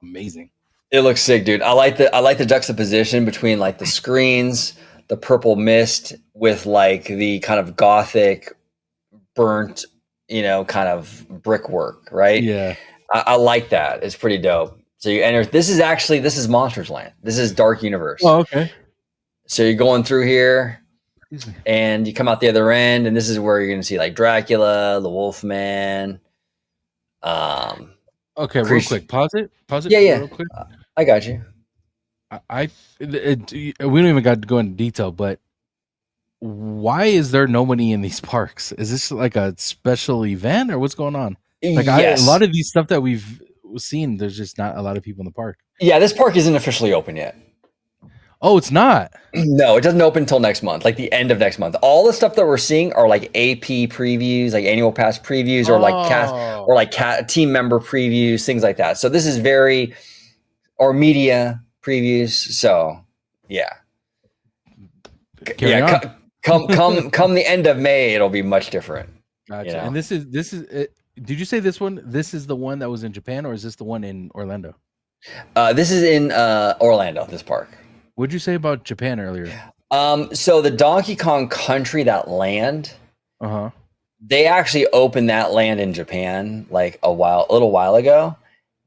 amazing. it looks sick, dude. I like the juxtaposition between like the screens, the purple mist with like the kind of gothic burnt, kind of brickwork, right? Yeah. I like that. It's pretty dope. So you enter. This is Monsters Land. This is Dark Universe. Oh, okay. So you're going through here, Excuse me. and you come out the other end, and this is where you're going to see like Dracula, the Wolfman, um, Okay, real creature. quick. Pause it. Pause it Yeah, yeah, real quick. I got you. We don't even got to go into detail, but why is there nobody in these parks? Is this like a special event or what's going on? Like a Yes, lot of these stuff that we've seen, there's just not a lot of people in the park. yeah. This park isn't officially open yet. Oh, it's not. No, it doesn't open until next month, like the end of next month. All the stuff that we're seeing are like AP previews, like annual pass previews, or like cast Oh, or like team member previews, things like that. So this is or media previews. So yeah. Carry on. Come the end of May, it'll be much different. Gotcha. You know? And this is did you say this one? This is the one that was in Japan, or is this the one in Orlando? This is in Orlando, this park. What'd you say about Japan earlier? So the Donkey Kong Country, that land, they actually opened that land in Japan like a little while ago.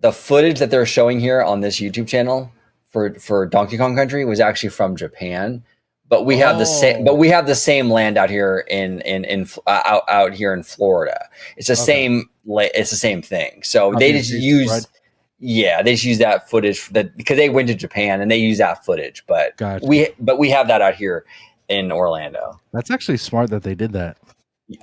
The footage that they're showing here on this YouTube channel for Donkey Kong Country was actually from Japan. But we have the same. But we have the same land out here out here in Florida. It's the same. It's the same thing. So they just use. Right? Yeah, they just use that footage because they went to Japan and they use that footage. But we have that out here in Orlando. That's actually smart that they did that.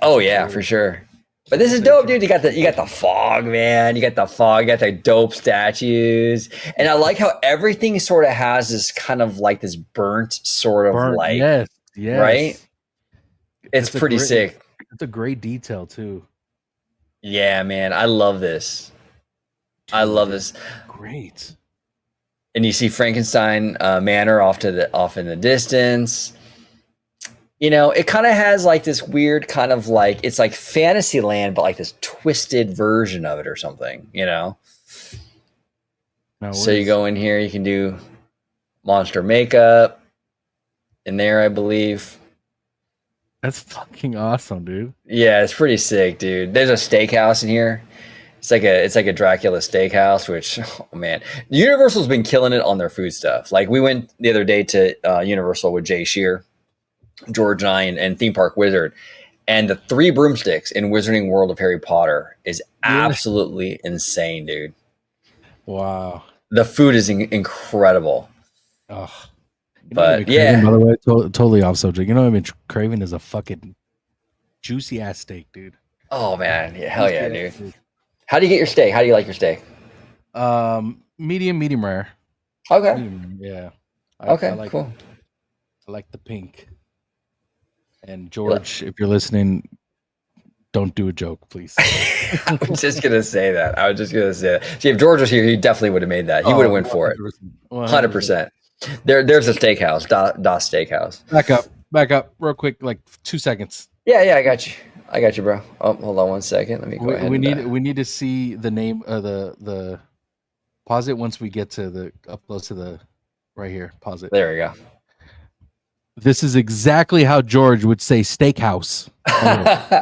Oh yeah, for sure. But this is dope, dude. You got the fog, man. You got the fog. You got the dope statues, and I like how everything sort of has this kind of like this burnt sort of like, yes, right. It's pretty sick. It's a great detail too. Yeah, man. I love this. I love this. Great. And you see Frankenstein Manor off in the distance. You know, it kind of has like this weird kind of like, it's like Fantasyland, but like this twisted version of it or something, you know? So you go in here, you can do monster makeup in there, I believe. That's fucking awesome, dude. Yeah, it's pretty sick, dude. There's a steakhouse in here. It's like a Dracula steakhouse, which, oh man, Universal's been killing it on their food stuff. Like we went the other day to Universal with Jay Shear, George and I, and Theme Park Wizard, and the 3 broomsticks in Wizarding World of Harry Potter is absolutely insane, dude. Wow, the food is incredible. Oh, but yeah, by the way, totally off subject. You know what I've been craving is a fucking juicy ass steak, dude. Oh man, yeah, hell yeah, dude. How do you get your steak? How do you like your steak? Medium rare. Okay. Medium, yeah. Okay, cool. I like the pink. And George, if you're listening, don't do a joke, please. I was just gonna say that. See, if George was here, he definitely would have made that. He would have went for it. 100%. There's a steakhouse, Das Steakhouse. Back up, real quick, like 2 seconds. Yeah, I got you, bro. Oh, hold on 1 second. Let me go ahead. We need to see the name of the. Pause it once we get to the up close to the right here. Pause it. There we go. This is exactly how George would say steakhouse. 100%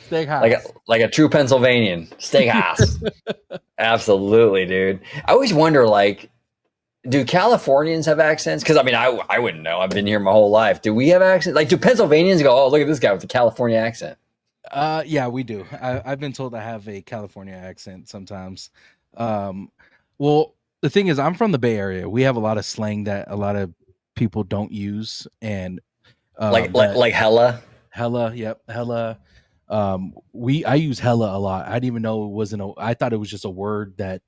steakhouse. Like a true Pennsylvanian steakhouse. Absolutely, dude. I always wonder, like, do Californians have accents? Because I mean, I wouldn't know. I've been here my whole life. Do we have accents? Like, do Pennsylvanians go, "Oh, look at this guy with a California accent"? Yeah, we do. I've been told I have a California accent sometimes. Well, the thing is, I'm from the Bay Area. We have a lot of slang that a lot of people don't use, and like hella. Yep, hella. I use hella a lot. I didn't even know it wasn't I thought it was just a word that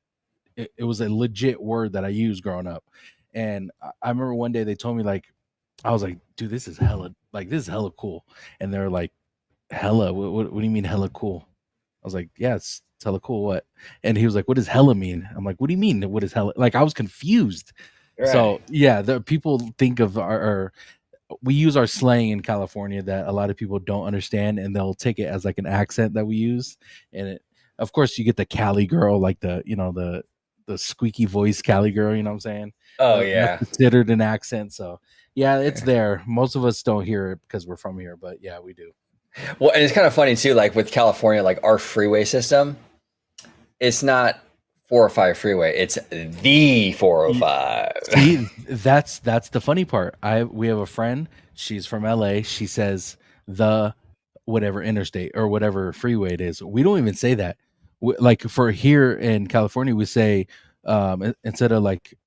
it was a legit word that I used growing up. And I remember one day they told me, like, I was like, dude, this is hella cool. And they're like, hella, what do you mean hella cool? I was like, yeah, it's hella cool. What? And he was like, what does hella mean? I'm like, what do you mean? What is hella? Like, I was confused. Right. So yeah, the people think of we use our slang in California that a lot of people don't understand, and they'll take it as like an accent that we use. And of course, you get the Cali girl, like the squeaky voice Cali girl. You know what I'm saying? Oh yeah, that's considered an accent. So yeah, it's there. Most of us don't hear it because we're from here, but yeah, we do. Well, and it's kind of funny too. Like with California, like our freeway system, it's not 405 freeway. It's the 405. See, that's the funny part. We have a friend. She's from LA. She says the whatever interstate or whatever freeway it is. We don't even say that. Like for here in California, we say instead of like,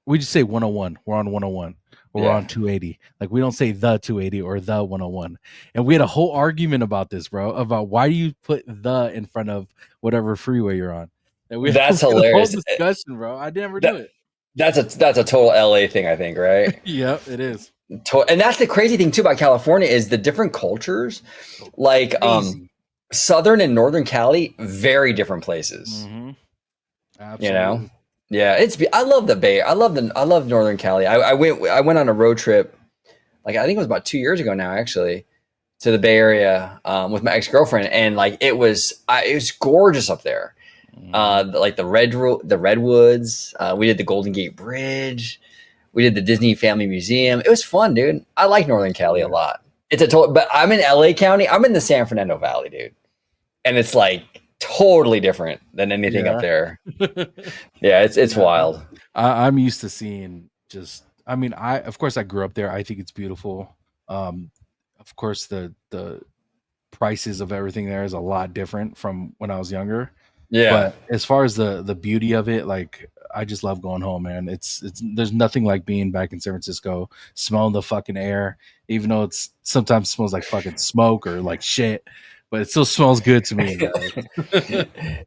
we just say 101. We're on 101. We're on 280. Like we don't say the 280 or the 101. And we had a whole argument about this, bro. About why do you put the in front of whatever freeway you're on? That's hilarious. Whole discussion, bro. I never do it. That's a total LA thing, I think, right? Yep, it is. And that's the crazy thing too about California is the different cultures. Like Southern and Northern Cali, very different places. Mm-hmm. Absolutely. You know, Yeah, I love the Bay. I love Northern Cali. I went on a road trip, like I think it was about 2 years ago now, actually, to the Bay Area with my ex girlfriend, and like it was gorgeous up there. Like the redwoods. We did the Golden Gate Bridge. We did the Disney Family Museum. It was fun, dude. I like Northern Cali a Yeah. lot. It's a total, but I'm in LA County. I'm in the San Fernando Valley, dude, and it's like totally different than anything up Yeah. there. Yeah, it's Yeah. wild. I'm used to seeing just. I mean, I of course I grew up there. I think it's beautiful. Of course the prices of everything there is a lot different from when I was younger. Yeah, But as far as the beauty of it, like I just love going home, man. It's there's nothing like being back in San Francisco, smelling the fucking air, even though it's sometimes smells like fucking smoke or like shit, but it still smells good to me, man.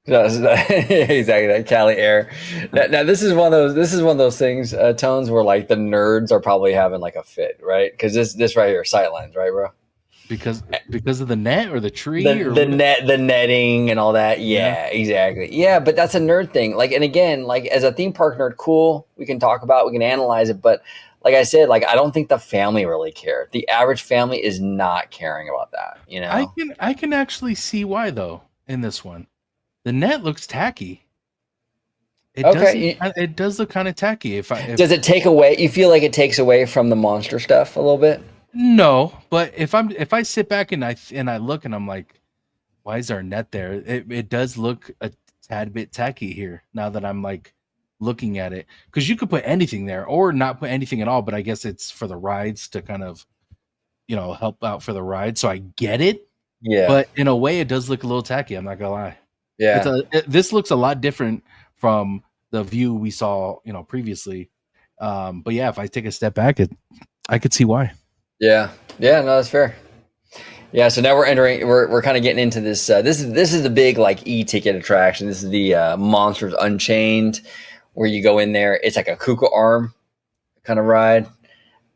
exactly that Cali air. Now this is one of those things, Tones, where like the nerds are probably having like a fit, right? Because this right here, sightlines, right, bro? Because of the net or the tree or what? The netting and all that. Yeah. Yeah, exactly. Yeah, but that's a nerd thing. Like, and again, like as a theme park nerd, cool. We can talk about, we can analyze it, but like I said, like I don't think the family really care. The average family is not caring about that. You know? I can actually see why though in this one. The net looks tacky. Okay. It does look kind of tacky. If Does it take away? You feel like it takes away from the monster stuff a little bit? no, but if I sit back and I look and I'm like, why is there a net there? It does look a tad bit tacky here now that I'm like looking at it, because you could put anything there or not put anything at all, but I guess it's for the rides to kind of help out for the ride. So I get it, Yeah. but in a way, it does look a little tacky. I'm not gonna lie. Yeah. This looks a lot different from the view we saw previously. But yeah, if I take a step back, I could see why. Yeah. Yeah. No, that's fair. Yeah, so now we're entering. We're kind of getting into this. This is the big like e-ticket attraction. This is the Monsters Unchained, where you go in there. It's like a Kuka arm kind of ride,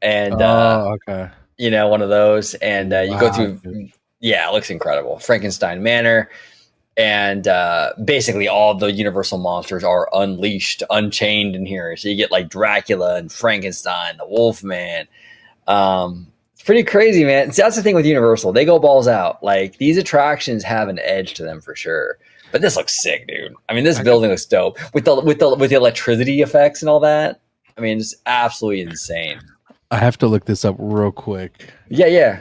and Oh, okay. one of those. And you go Wow, through. dude. Yeah, it looks incredible. Frankenstein Manor, and basically all the Universal monsters are unleashed, unchained in here. So you get like Dracula and Frankenstein, the Wolfman. It's pretty crazy, man. See, that's the thing with Universal. They go balls out. Like these attractions have an edge to them for sure. But this looks sick, dude. I mean, this building looks dope with the electricity effects and all that. I mean, it's absolutely insane. I have to look this up real quick. Yeah, yeah.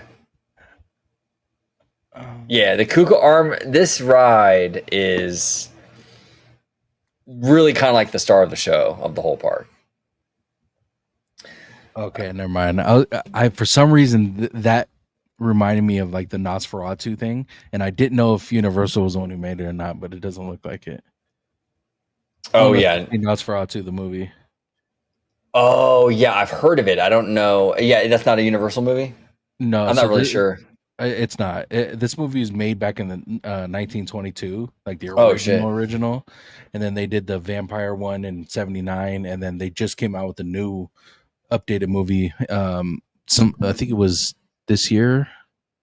Yeah, the Kuka arm, this ride is really kind of like the star of the show of the whole park. Okay, never mind. I for some reason that reminded me of like the Nosferatu thing, and I didn't know if Universal was the one who made it or not, but it doesn't look like it. I don't Oh know if yeah. you've seen Nosferatu the movie. Oh yeah, I've heard of it. I don't know. Yeah, that's not a Universal movie. No, I'm not really sure. It's not. This movie is made back in the 1922, like the Oh shit. original, and then they did the vampire one in '79, and then they just came out with a new updated movie. I think it was this year.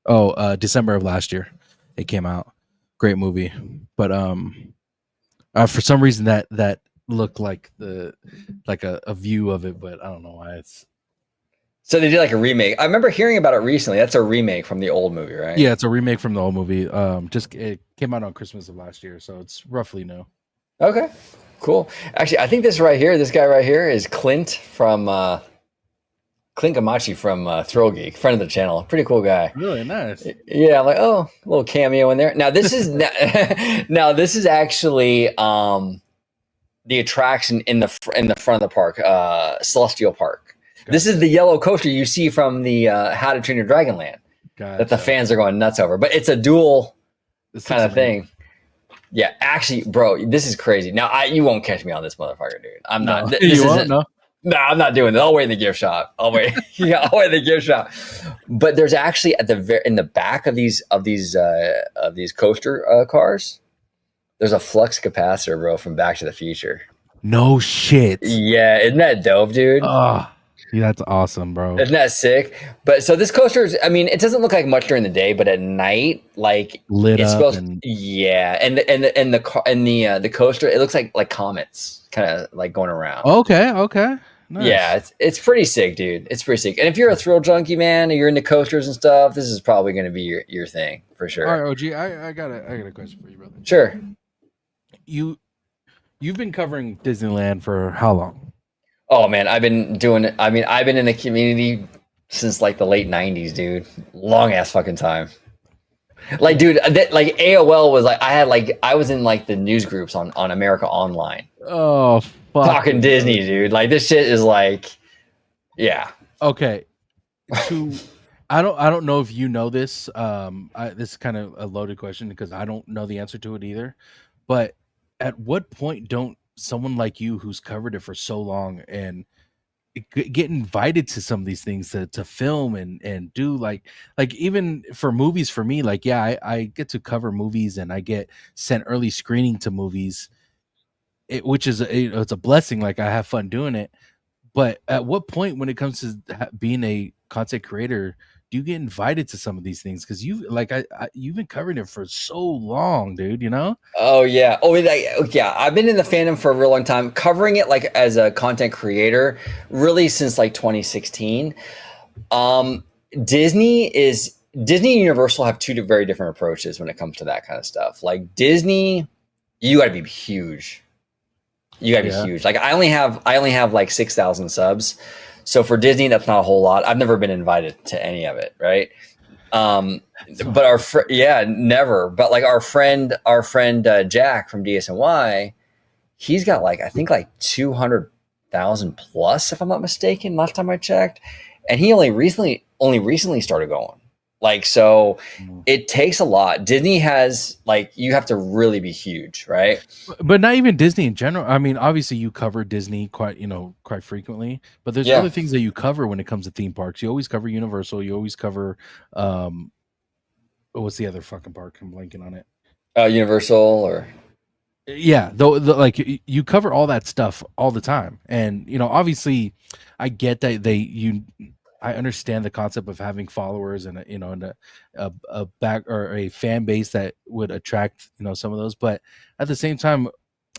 Oh, December of last year, it came out. Great movie, but for some reason that looked like a view of it, but I don't know why it's. So they did like a remake. I remember hearing about it recently. That's a remake from the old movie, right? Yeah, it's a remake from the old movie. Just it came out on Christmas of last year, so it's roughly new. Okay. Cool. Actually, I think this guy right here is Clint from Clint Gamachi from Thrill Geek, friend of the channel. Pretty cool guy. Really nice. Yeah, I'm like, oh, a little cameo in there. Now this is now this is actually the attraction in the front of the park, Celestial Park. Gotcha. This is the yellow coaster you see from the How to Train Your Dragon Land that the fans are going nuts over. But it's a dual kind of thing. Yeah, actually, bro, this is crazy. Now, you won't catch me on this motherfucker, dude. I'm not. You won't? No? No, I'm not doing it. I'll wait in the gift shop. I'll wait. Yeah, I'll wait in the gift shop. But there's actually in the back of these coaster cars, there's a flux capacitor, bro, from Back to the Future. No shit. Yeah, isn't that dope, dude? Yeah, that's awesome, bro. Isn't that sick? But so this coaster is, I mean, it doesn't look like much during the day, but at night, like Lit it's up supposed, and yeah. The coaster, it looks like comets, kind of like going around. okay, okay, Yeah, nice. it's pretty sick, dude. It's pretty sick. And if you're a thrill junkie, man, and you're into coasters and stuff, this is probably going to be your thing for All sure. right, OG, I got a question for you, brother. Sure. You you've been covering Disneyland for how long? Oh man, I've been doing it. I mean, I've been in the community since like the late '90s, dude. Long ass fucking time. Like, dude, like AOL was like I was in like the news groups on America Online Oh talking fucking Disney, OG. dude. Like this shit is like, yeah. Okay, to I don't know if you know this. This is kind of a loaded question because I don't know the answer to it either. But at what point don't someone like you who's covered it for so long and get invited to some of these things to film and do like even for movies for me like yeah I get to cover movies and I get sent early screening to movies which is it's a blessing like I have fun doing it but at what point when it comes to being a content creator do you get invited to some of these things because you've been covering it for so long dude you know. Oh yeah. Oh yeah. I've been in the fandom for a real long time, covering it like as a content creator, really since like 2016. Um, Disney and Universal have two very different approaches when it comes to that kind of stuff. Like Disney, you got to be huge. You got to be Yeah. huge. Like I only have like 6,000 subs, so for Disney that's not a whole lot. I've never been invited to any of it, right? So But yeah, never. But like our friend Jack from DSNY, he's got like I think like 200,000 plus, if I'm not mistaken. Last time I checked, and he only recently started going. Like so, mm. it takes a lot. Disney has like you have to really be huge, right? But not even Disney in general. I mean, obviously you cover Disney quite frequently, but there's other Yeah, things that you cover when it comes to theme parks. You always cover Universal. You always cover um what's the other fucking park? I'm blanking on it. Universal or Yeah, though like you cover all that stuff all the time. And obviously I get that I understand the concept of having followers and a back or a fan base that would attract some of those, but at the same time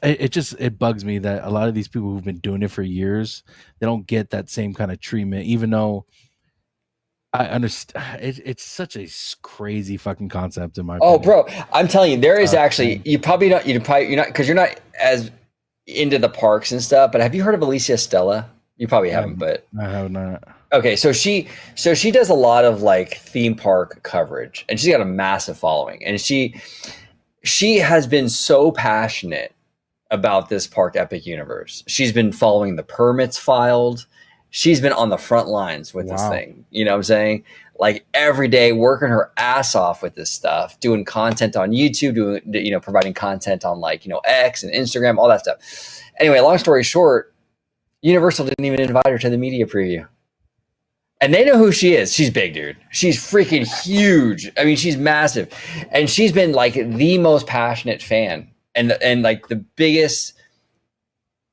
it bugs me that a lot of these people who've been doing it for years they don't get that same kind of treatment even though I understand it's such a crazy fucking concept in my oh, opinion. bro, I'm telling you, there is Yeah, actually you're not because you're not as into the parks and stuff. But have you heard of Alicia Stella? You probably haven't, but I have not. okay. So she does a lot of like theme park coverage, and she's got a massive following, and she has been so passionate about this park epic universe. She's been following the permits filed. She's been on the front lines with this Wow. thing. You know what I'm saying? Like every day working her ass off with this stuff, doing content on YouTube, providing content on like, X and Instagram, all that stuff. Anyway, long story short, Universal didn't even invite her to the media preview. And they know who she is. She's big, dude. She's freaking huge. I mean, she's massive. And she's been like the most passionate fan and like the biggest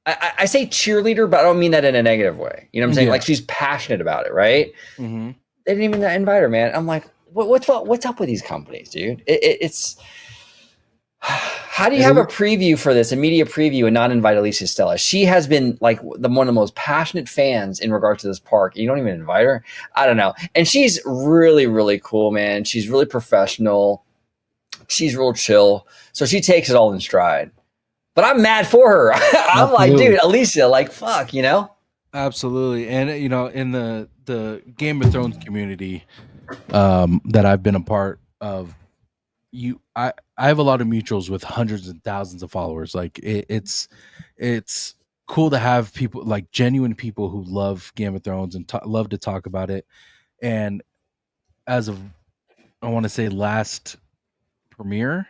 I say cheerleader, but I don't mean that in a negative way. You know what I'm saying? Yeah. Like she's passionate about it, right? Hmm. They didn't even invite her, man. I'm like, what's up with these companies, dude? It's how do you have a preview for this, a media preview, and not invite Alicia Stella? She has been like one of the most passionate fans in regard to this park. You don't even invite her. I don't know. And she's really, really cool, man. She's really professional. She's real chill. So she takes it all in stride. But I'm mad for her. I'm like, Absolutely. dude, Alicia, like, fuck. Absolutely. And in the Game of Thrones community that I've been a part of, I have a lot of mutuals with hundreds and thousands of followers. Like it's cool to have people like genuine people who love Game of Thrones and love to talk about it. And as of I want to say last premiere,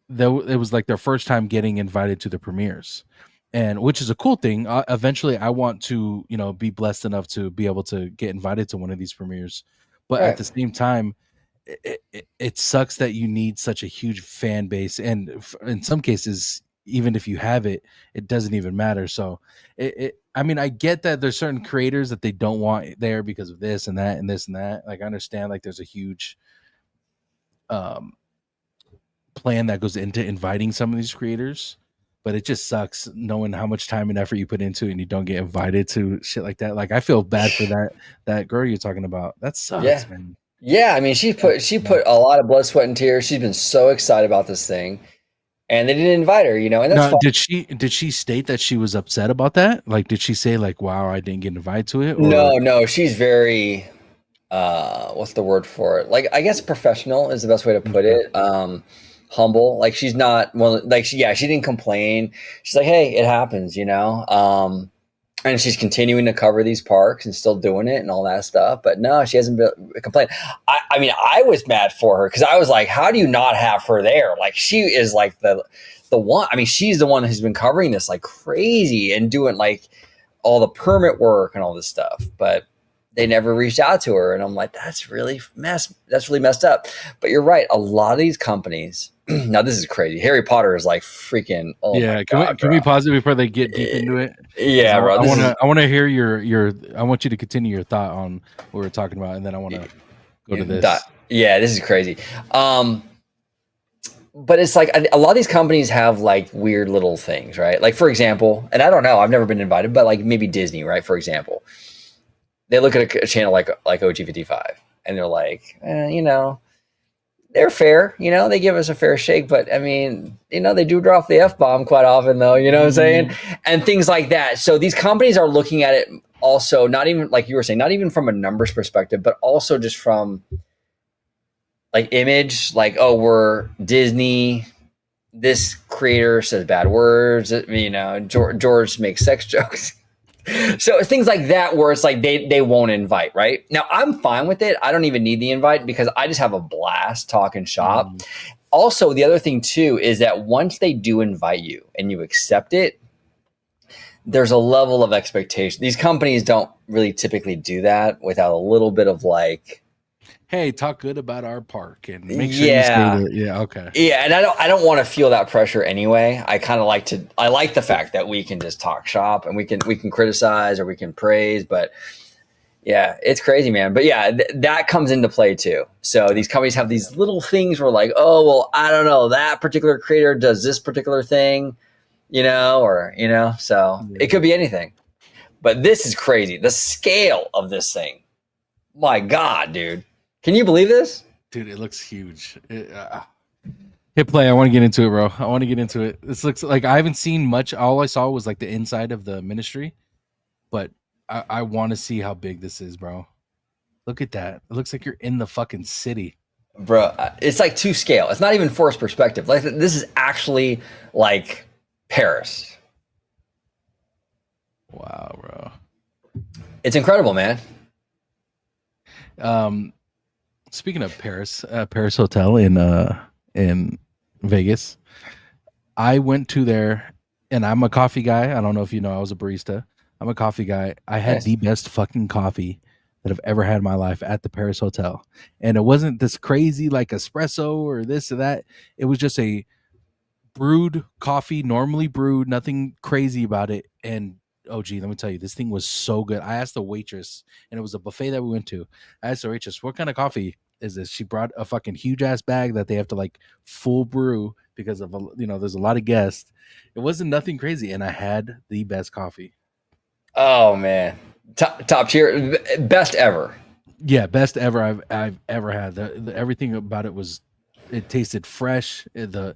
it was like their first time getting invited to the premieres, and which is a cool thing. Eventually I want to be blessed enough to be able to get invited to one of these premieres, but at Right. the same time it sucks that you need such a huge fan base, and in some cases even if you have it, it doesn't even matter. So I mean, I get that there's certain creators that they don't want there because of this and that and this and that. Like, I understand like there's a huge um plan that goes into inviting some of these creators, but it just sucks knowing how much time and effort you put into it and you don't get invited to shit like that. Like, I feel bad for that girl you're talking about. That Yeah. sucks, man. Yeah, I mean, she put a lot of blood, sweat, and tears. She's been so excited about this thing, and they didn't invite her, and that's Now, fine. did she state that she was upset about that? Like, did she say like, "Wow, I didn't get invited to it"? Or No, she's very what's the word for it? Like, I guess professional is the best way to put okay. it. Humble. Like, she's not one. Like, she didn't complain. She's like, hey, it happens, and she's continuing to cover these parks and still doing it and all that stuff. But no, she hasn't been complaining. I mean, I was mad for her because I was like, how do you not have her there? Like, she is like the one. I mean, she's the one who's been covering this like crazy and doing like all the permit work and all this stuff. But they never reached out to her, and I'm like, that's really messed up. But you're right. A lot of these companies. Now this is crazy. Harry Potter is like freaking. Oh my Yeah, god, can bro. we pause it before they get deep into it? Because Yeah, bro. I want to hear your. I want you to continue your thought on what we're talking about, and then I want to go to this. Yeah, this is crazy. But it's like a lot of these companies have like weird little things, right? Like, for example, and I don't know, I've never been invited, but like maybe Disney, right? For example, they look at a channel like OG55, and they're like, they're fair, they give us a fair shake, but I mean, they do drop the F-bomb quite often, though, you know what I'm saying? And things like that. So these companies are looking at it also, not even like you were saying, not even from a numbers perspective, but also just from like image, like, oh, we're Disney. This creator says bad words. George makes sex jokes. So things like that, where it's like they won't invite. Right now, I'm fine with it. I don't even need the invite because I just have a blast talking shop. Also, the other thing too is that once they do invite you and you accept it, there's a level of expectation. These companies don't really typically do that without a little bit of like, hey, talk good about our park and make sure you say yeah. that. Yeah, okay. Yeah, and I don't want to feel that pressure anyway. I like the fact that we can just talk shop and we can criticize or we can praise, but yeah, it's crazy, man. But yeah, that comes into play too. So these companies have these little things where like, oh, well, I don't know, that particular creator does this particular thing, so it could be anything. But this is crazy. The scale of this thing. My God, dude. Can you believe this? Dude, it looks huge. Hit play. I want to get into it, bro. I want to get into it. This looks like I haven't seen much. All I saw was like the inside of the ministry, but I want to see how big this is, bro. Look at that. It looks like you're in the fucking city. Bro, it's like to scale. It's not even forced perspective. Like, this is actually like Paris. Wow, bro. It's incredible, man. Speaking of Paris, Paris Hotel in Vegas, I went to there, and I'm a coffee guy. I don't know if you know, I was a barista. I'm a coffee guy. I had the best fucking coffee that I've ever had in my life at the Paris Hotel, and it wasn't this crazy like espresso or this or that. It was just a brewed coffee, normally brewed, nothing crazy about it. And oh gee, let me tell you, this thing was so good. I asked the waitress, and it was a buffet that we went to. I asked the waitress, what kind of coffee is this? She brought a fucking huge ass bag that they have to like full brew because of there's a lot of guests. It wasn't nothing crazy, and I had the best coffee. Oh man, top tier, best ever. Yeah, best ever I've ever had. Everything about it was, it tasted fresh. The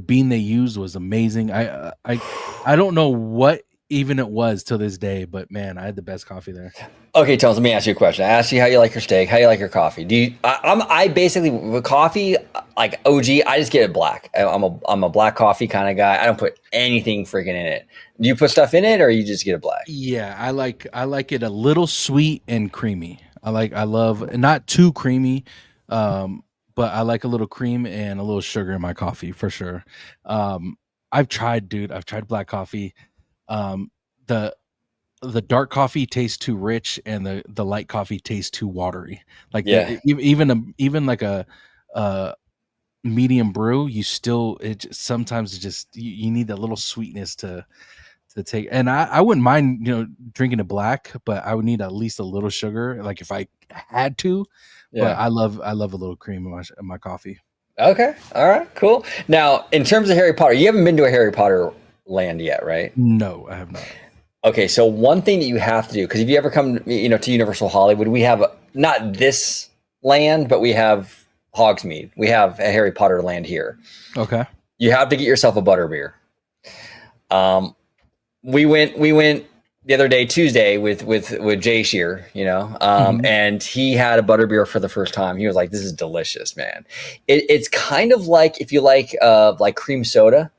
bean they used was amazing. I don't know what even it was till this day, but man, I had the best coffee there. Okay, Tones, let me ask you a question. I asked you how you like your steak, how you like your coffee. I basically with coffee, like OG, I just get it black. I'm a black coffee kind of guy. I don't put anything freaking in it. Do you put stuff in it, or you just get it black? Yeah, I like it a little sweet and creamy. I love not too creamy, but I like a little cream and a little sugar in my coffee for sure. I've tried black coffee. The dark coffee tastes too rich, and the light coffee tastes too watery. Like even like a medium brew, sometimes you need that little sweetness to to take. And I wouldn't mind, drinking it black, but I would need at least a little sugar, like if I had to. But Yeah. I love a little cream in my coffee. Okay. All right. Cool. Now, in terms of Harry Potter, you haven't been to a Harry Potter land yet, right? No, I have not. Okay. So one thing that you have to do, because if you ever come, to Universal Hollywood, we have not this land, but we have Hogsmeade. We have a Harry Potter land here. Okay. You have to get yourself a butterbeer. We went the other day, Tuesday, with Jay Shear, and he had a butterbeer for the first time. He was like, "This is delicious, man." It's kind of like if you like cream soda.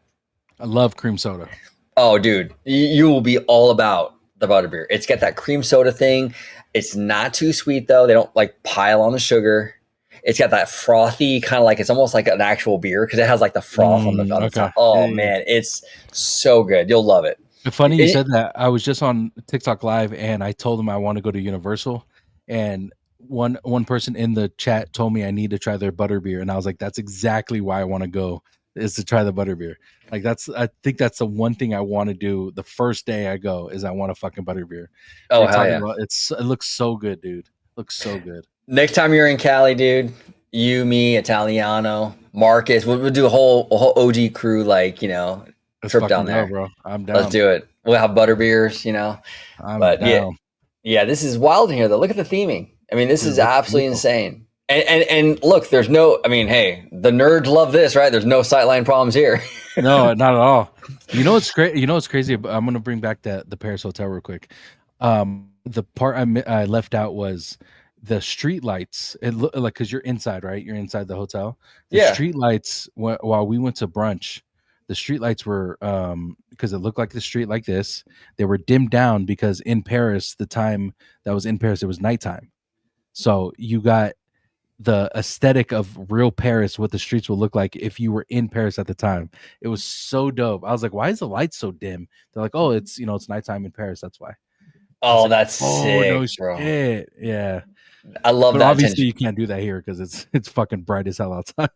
I love cream soda. Oh, dude, you will be all about the butterbeer. It's got that cream soda thing. It's not too sweet though. They don't like pile on the sugar. It's got that frothy kind of like it's almost like an actual beer because it has like the froth on the top. Oh man, it's so good. You'll love it. Funny you said that. I was just on TikTok Live and I told them I want to go to Universal, and one person in the chat told me I need to try their butterbeer, and I was like, that's exactly why I want to go, is to try the butterbeer. Like I think that's the one thing I want to do the first day I go is I want a fucking butterbeer. Oh hell yeah! It looks so good, dude. Looks so good. Next time you're in Cali, dude, you, me, Italiano, Marcus, we'll do a whole OG crew, Let's trip down there, bro. I'm down. Let's do it. We'll have butterbeers, I'm down. Yeah, this is wild in here though. Look at the theming. I mean, this is absolutely insane. And look, there's no. I mean, hey, the nerds love this, right? There's no sightline problems here. No, not at all. You know what's great? You know what's crazy? I'm gonna bring back the Paris Hotel real quick. The part I left out was the street lights. It looked like, because you're inside, right? You're inside the hotel. The street lights while we went to brunch. The street lights were because it looked like the street like this. They were dimmed down because in Paris, the time that was in Paris, it was nighttime. So you got the aesthetic of real Paris, what the streets will look like if you were in Paris at the time. It was so dope. I was like, why is the light so dim? They're like, oh, it's it's nighttime in Paris. That's why. Oh, that's sick, no bro. Shit. Yeah. I love but that. Obviously, you can't do that here because it's fucking bright as hell outside.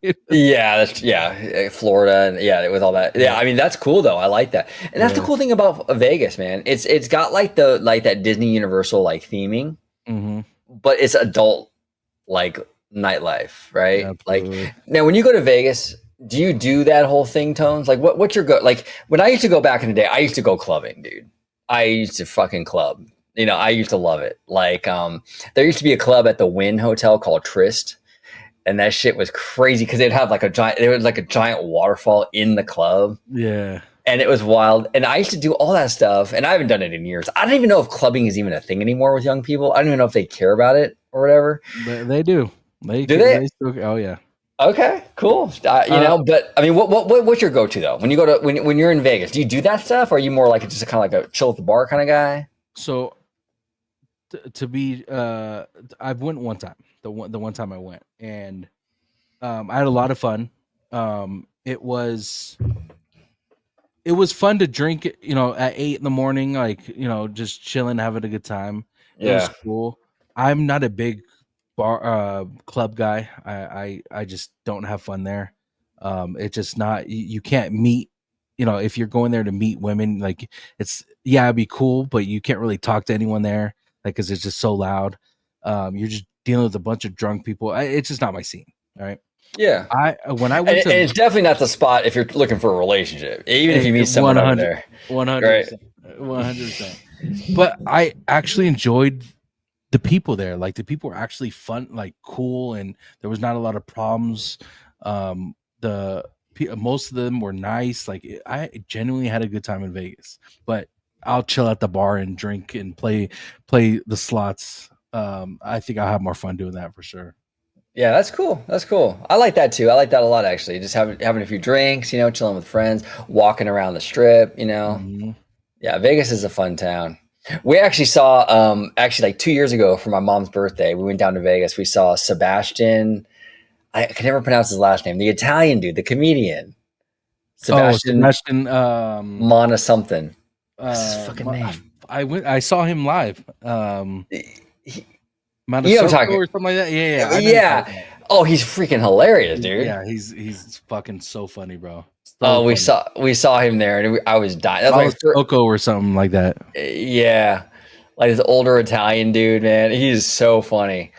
Florida, and with all that. Yeah, I mean that's cool though. I like that, and that's the cool thing about Vegas, man. It's got like that Disney Universal theming, but it's adult nightlife, right? Absolutely. Like now, when you go to Vegas, do you do that whole thing, Tones? Like what's your when I used to go back in the day, I used to go clubbing, dude. I used to fucking club. I used to love it. There used to be a club at the Wynn Hotel called Trist, and that shit was crazy because there was a giant waterfall in the club. Yeah. And it was wild. And I used to do all that stuff, and I haven't done it in years. I don't even know if clubbing is even a thing anymore with young people. I don't even know if they care about it or whatever. They do. They still, oh yeah. Okay, cool. But I mean, what's your go-to though? When you go to when you're in Vegas, do you do that stuff, or are you more like just kind of like a chill at the bar kind of guy? So to be I've went one time. The one time I went, and I had a lot of fun. It was fun to drink, at 8 a.m, just chilling, having a good time. It was cool. I'm not a big bar club guy. I just don't have fun there. It's just not, you can't meet, if you're going there to meet women, it'd be cool, but you can't really talk to anyone there, because it's just so loud. You're just dealing with a bunch of drunk people. It's just not my scene. All right. Yeah. When I went and it's definitely not the spot if you're looking for a relationship, even if you meet someone over there. 100%. 100%. But I actually enjoyed the people there. Like, the people were actually fun, cool, and there was not a lot of problems. Most of them were nice. I genuinely had a good time in Vegas. But I'll chill at the bar and drink and play the slots. I think I'll have more fun doing that for sure. Yeah, that's cool. That's cool. I like that too. I like that a lot, actually. Just having a few drinks, chilling with friends, walking around the strip, Mm-hmm. Yeah, Vegas is a fun town. We actually saw, 2 years ago for my mom's birthday, we went down to Vegas. We saw Sebastian. I can never pronounce his last name. The Italian dude, the comedian. Sebastian Mana something. What's his fucking name? I saw him live. You know what I'm talking or something like that. Yeah. Oh, he's freaking hilarious, dude. Yeah, he's fucking so funny, bro. So Oh, funny. we saw him there, and I was dying. That's my Follow first. Coco or something like that. Yeah, like this older Italian dude, man. He's so funny.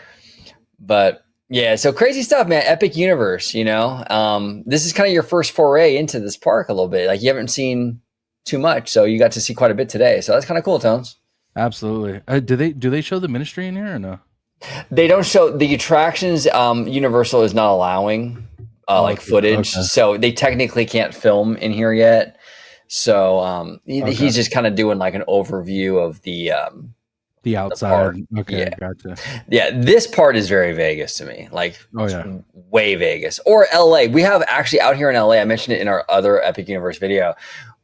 But yeah, so crazy stuff, man. Epic universe, you know. This is kind of your first foray into this park a little bit. Like you haven't seen too much, so you got to see quite a bit today. So that's kind of cool, Tones. Absolutely. Do they show the ministry in here or no? They don't show the attractions. Universal is not allowing like Okay, footage, okay, so they technically can't film in here yet. So okay. he's just kind of doing like an overview of The the park. outside. Okay, Yeah, gotcha. yeah. This part is very Vegas to me, like Oh yeah. way Vegas or LA. We have actually out here in LA. I mentioned it in our other Epic Universe video.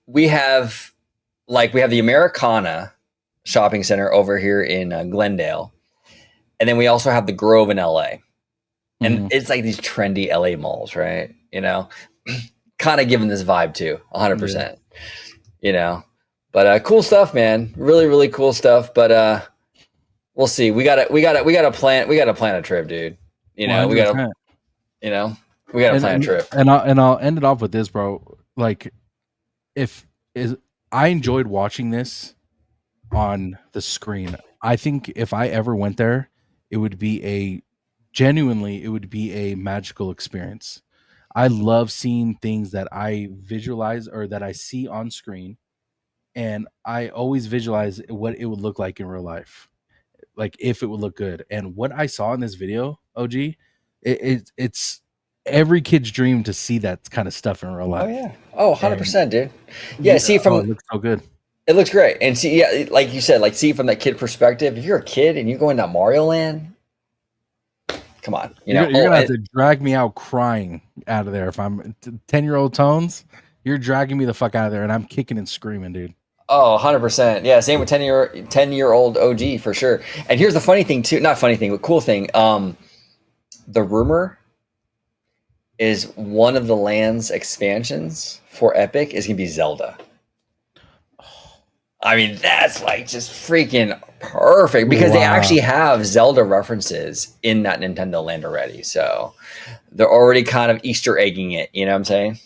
We have the Americana shopping center over here in Glendale. And then we also have the Grove in LA. And it's like these trendy LA malls, right? You know, kind of giving this vibe too, 100%. You know, but cool stuff, man. Really, really cool stuff. But we'll see. We gotta plan a trip, dude. You know, 100%. we gotta plan a trip. And I'll end it off with this, bro. Like, if is I enjoyed watching this on the screen. I think if I ever went there, it would be a magical experience. I love seeing things that I visualize or that I see on screen, and I always visualize what it would look like in real life, like if it would look good. And what I saw in this video, OG, it's every kid's dream to see that kind of stuff in real Oh life. yeah. Oh, 100%, dude. Yeah, see It from looks so good. it looks great. And see, yeah, like you said, like see from that kid perspective, if you're a kid and you're going to Mario Land, come on, you know. You're gonna have to drag me out crying out of there if I'm 10-year-old Tones. You're dragging me the fuck out of there, and I'm kicking and screaming, dude. Oh, 100%. Yeah, same with 10-year-old OG for sure. And here's the funny thing too, not funny thing, but cool thing. The rumor is one of the land's expansions for Epic is going to be Zelda. I mean, that's like just freaking perfect because they actually have Zelda references in that Nintendo Land already. So they're already kind of Easter egging it. You know what I'm saying?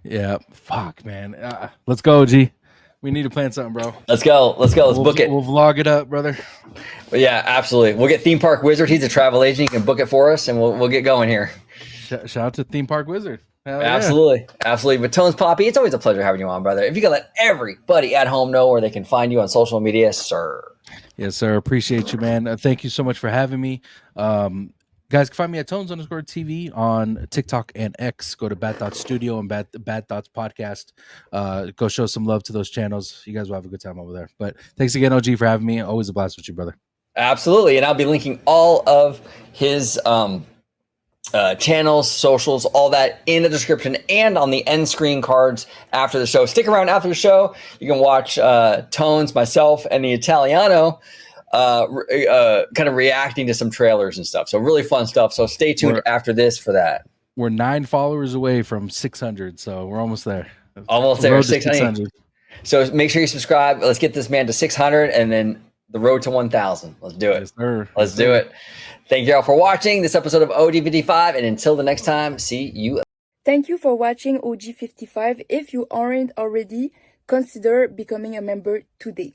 Yeah. Fuck, man. Let's go, G. We need to plan something, bro. Let's go. Let's book it. We'll vlog it up, brother. But yeah, absolutely. We'll get Theme Park Wizard. He's a travel agent. He can book it for us, and we'll get going here. Shout out to Theme Park Wizard. Hell absolutely. Yeah. Absolutely. But Tones Poppy, it's always a pleasure having you on, brother. If you can let everybody at home know where they can find you on social media, sir. Yes, sir. Appreciate you, man. Thank you so much for having me. Guys can find me at Tones_TV on TikTok and X. Go to Bad Thoughts Studio and Bad Thoughts Podcast. Go show some love to those channels. You guys will have a good time over there. But thanks again, OG, for having me. Always a blast with you, brother. Absolutely. And I'll be linking all of his channels, socials, all that in the description and on the end screen cards after the show. Stick around after the show. You can watch Tones, myself, and the Italiano kind of reacting to some trailers and stuff. So really fun stuff. So stay tuned after this for that. We're 9 followers away from 600, so we're almost there. Almost there. 600. So make sure you subscribe. Let's get this man to 600 and then the road to 1,000. Let's do it. Yes, sir. Let's do it. Thank you all for watching this episode of OG55. And until the next time, see you. Thank you for watching OG55. If you aren't already, consider becoming a member today.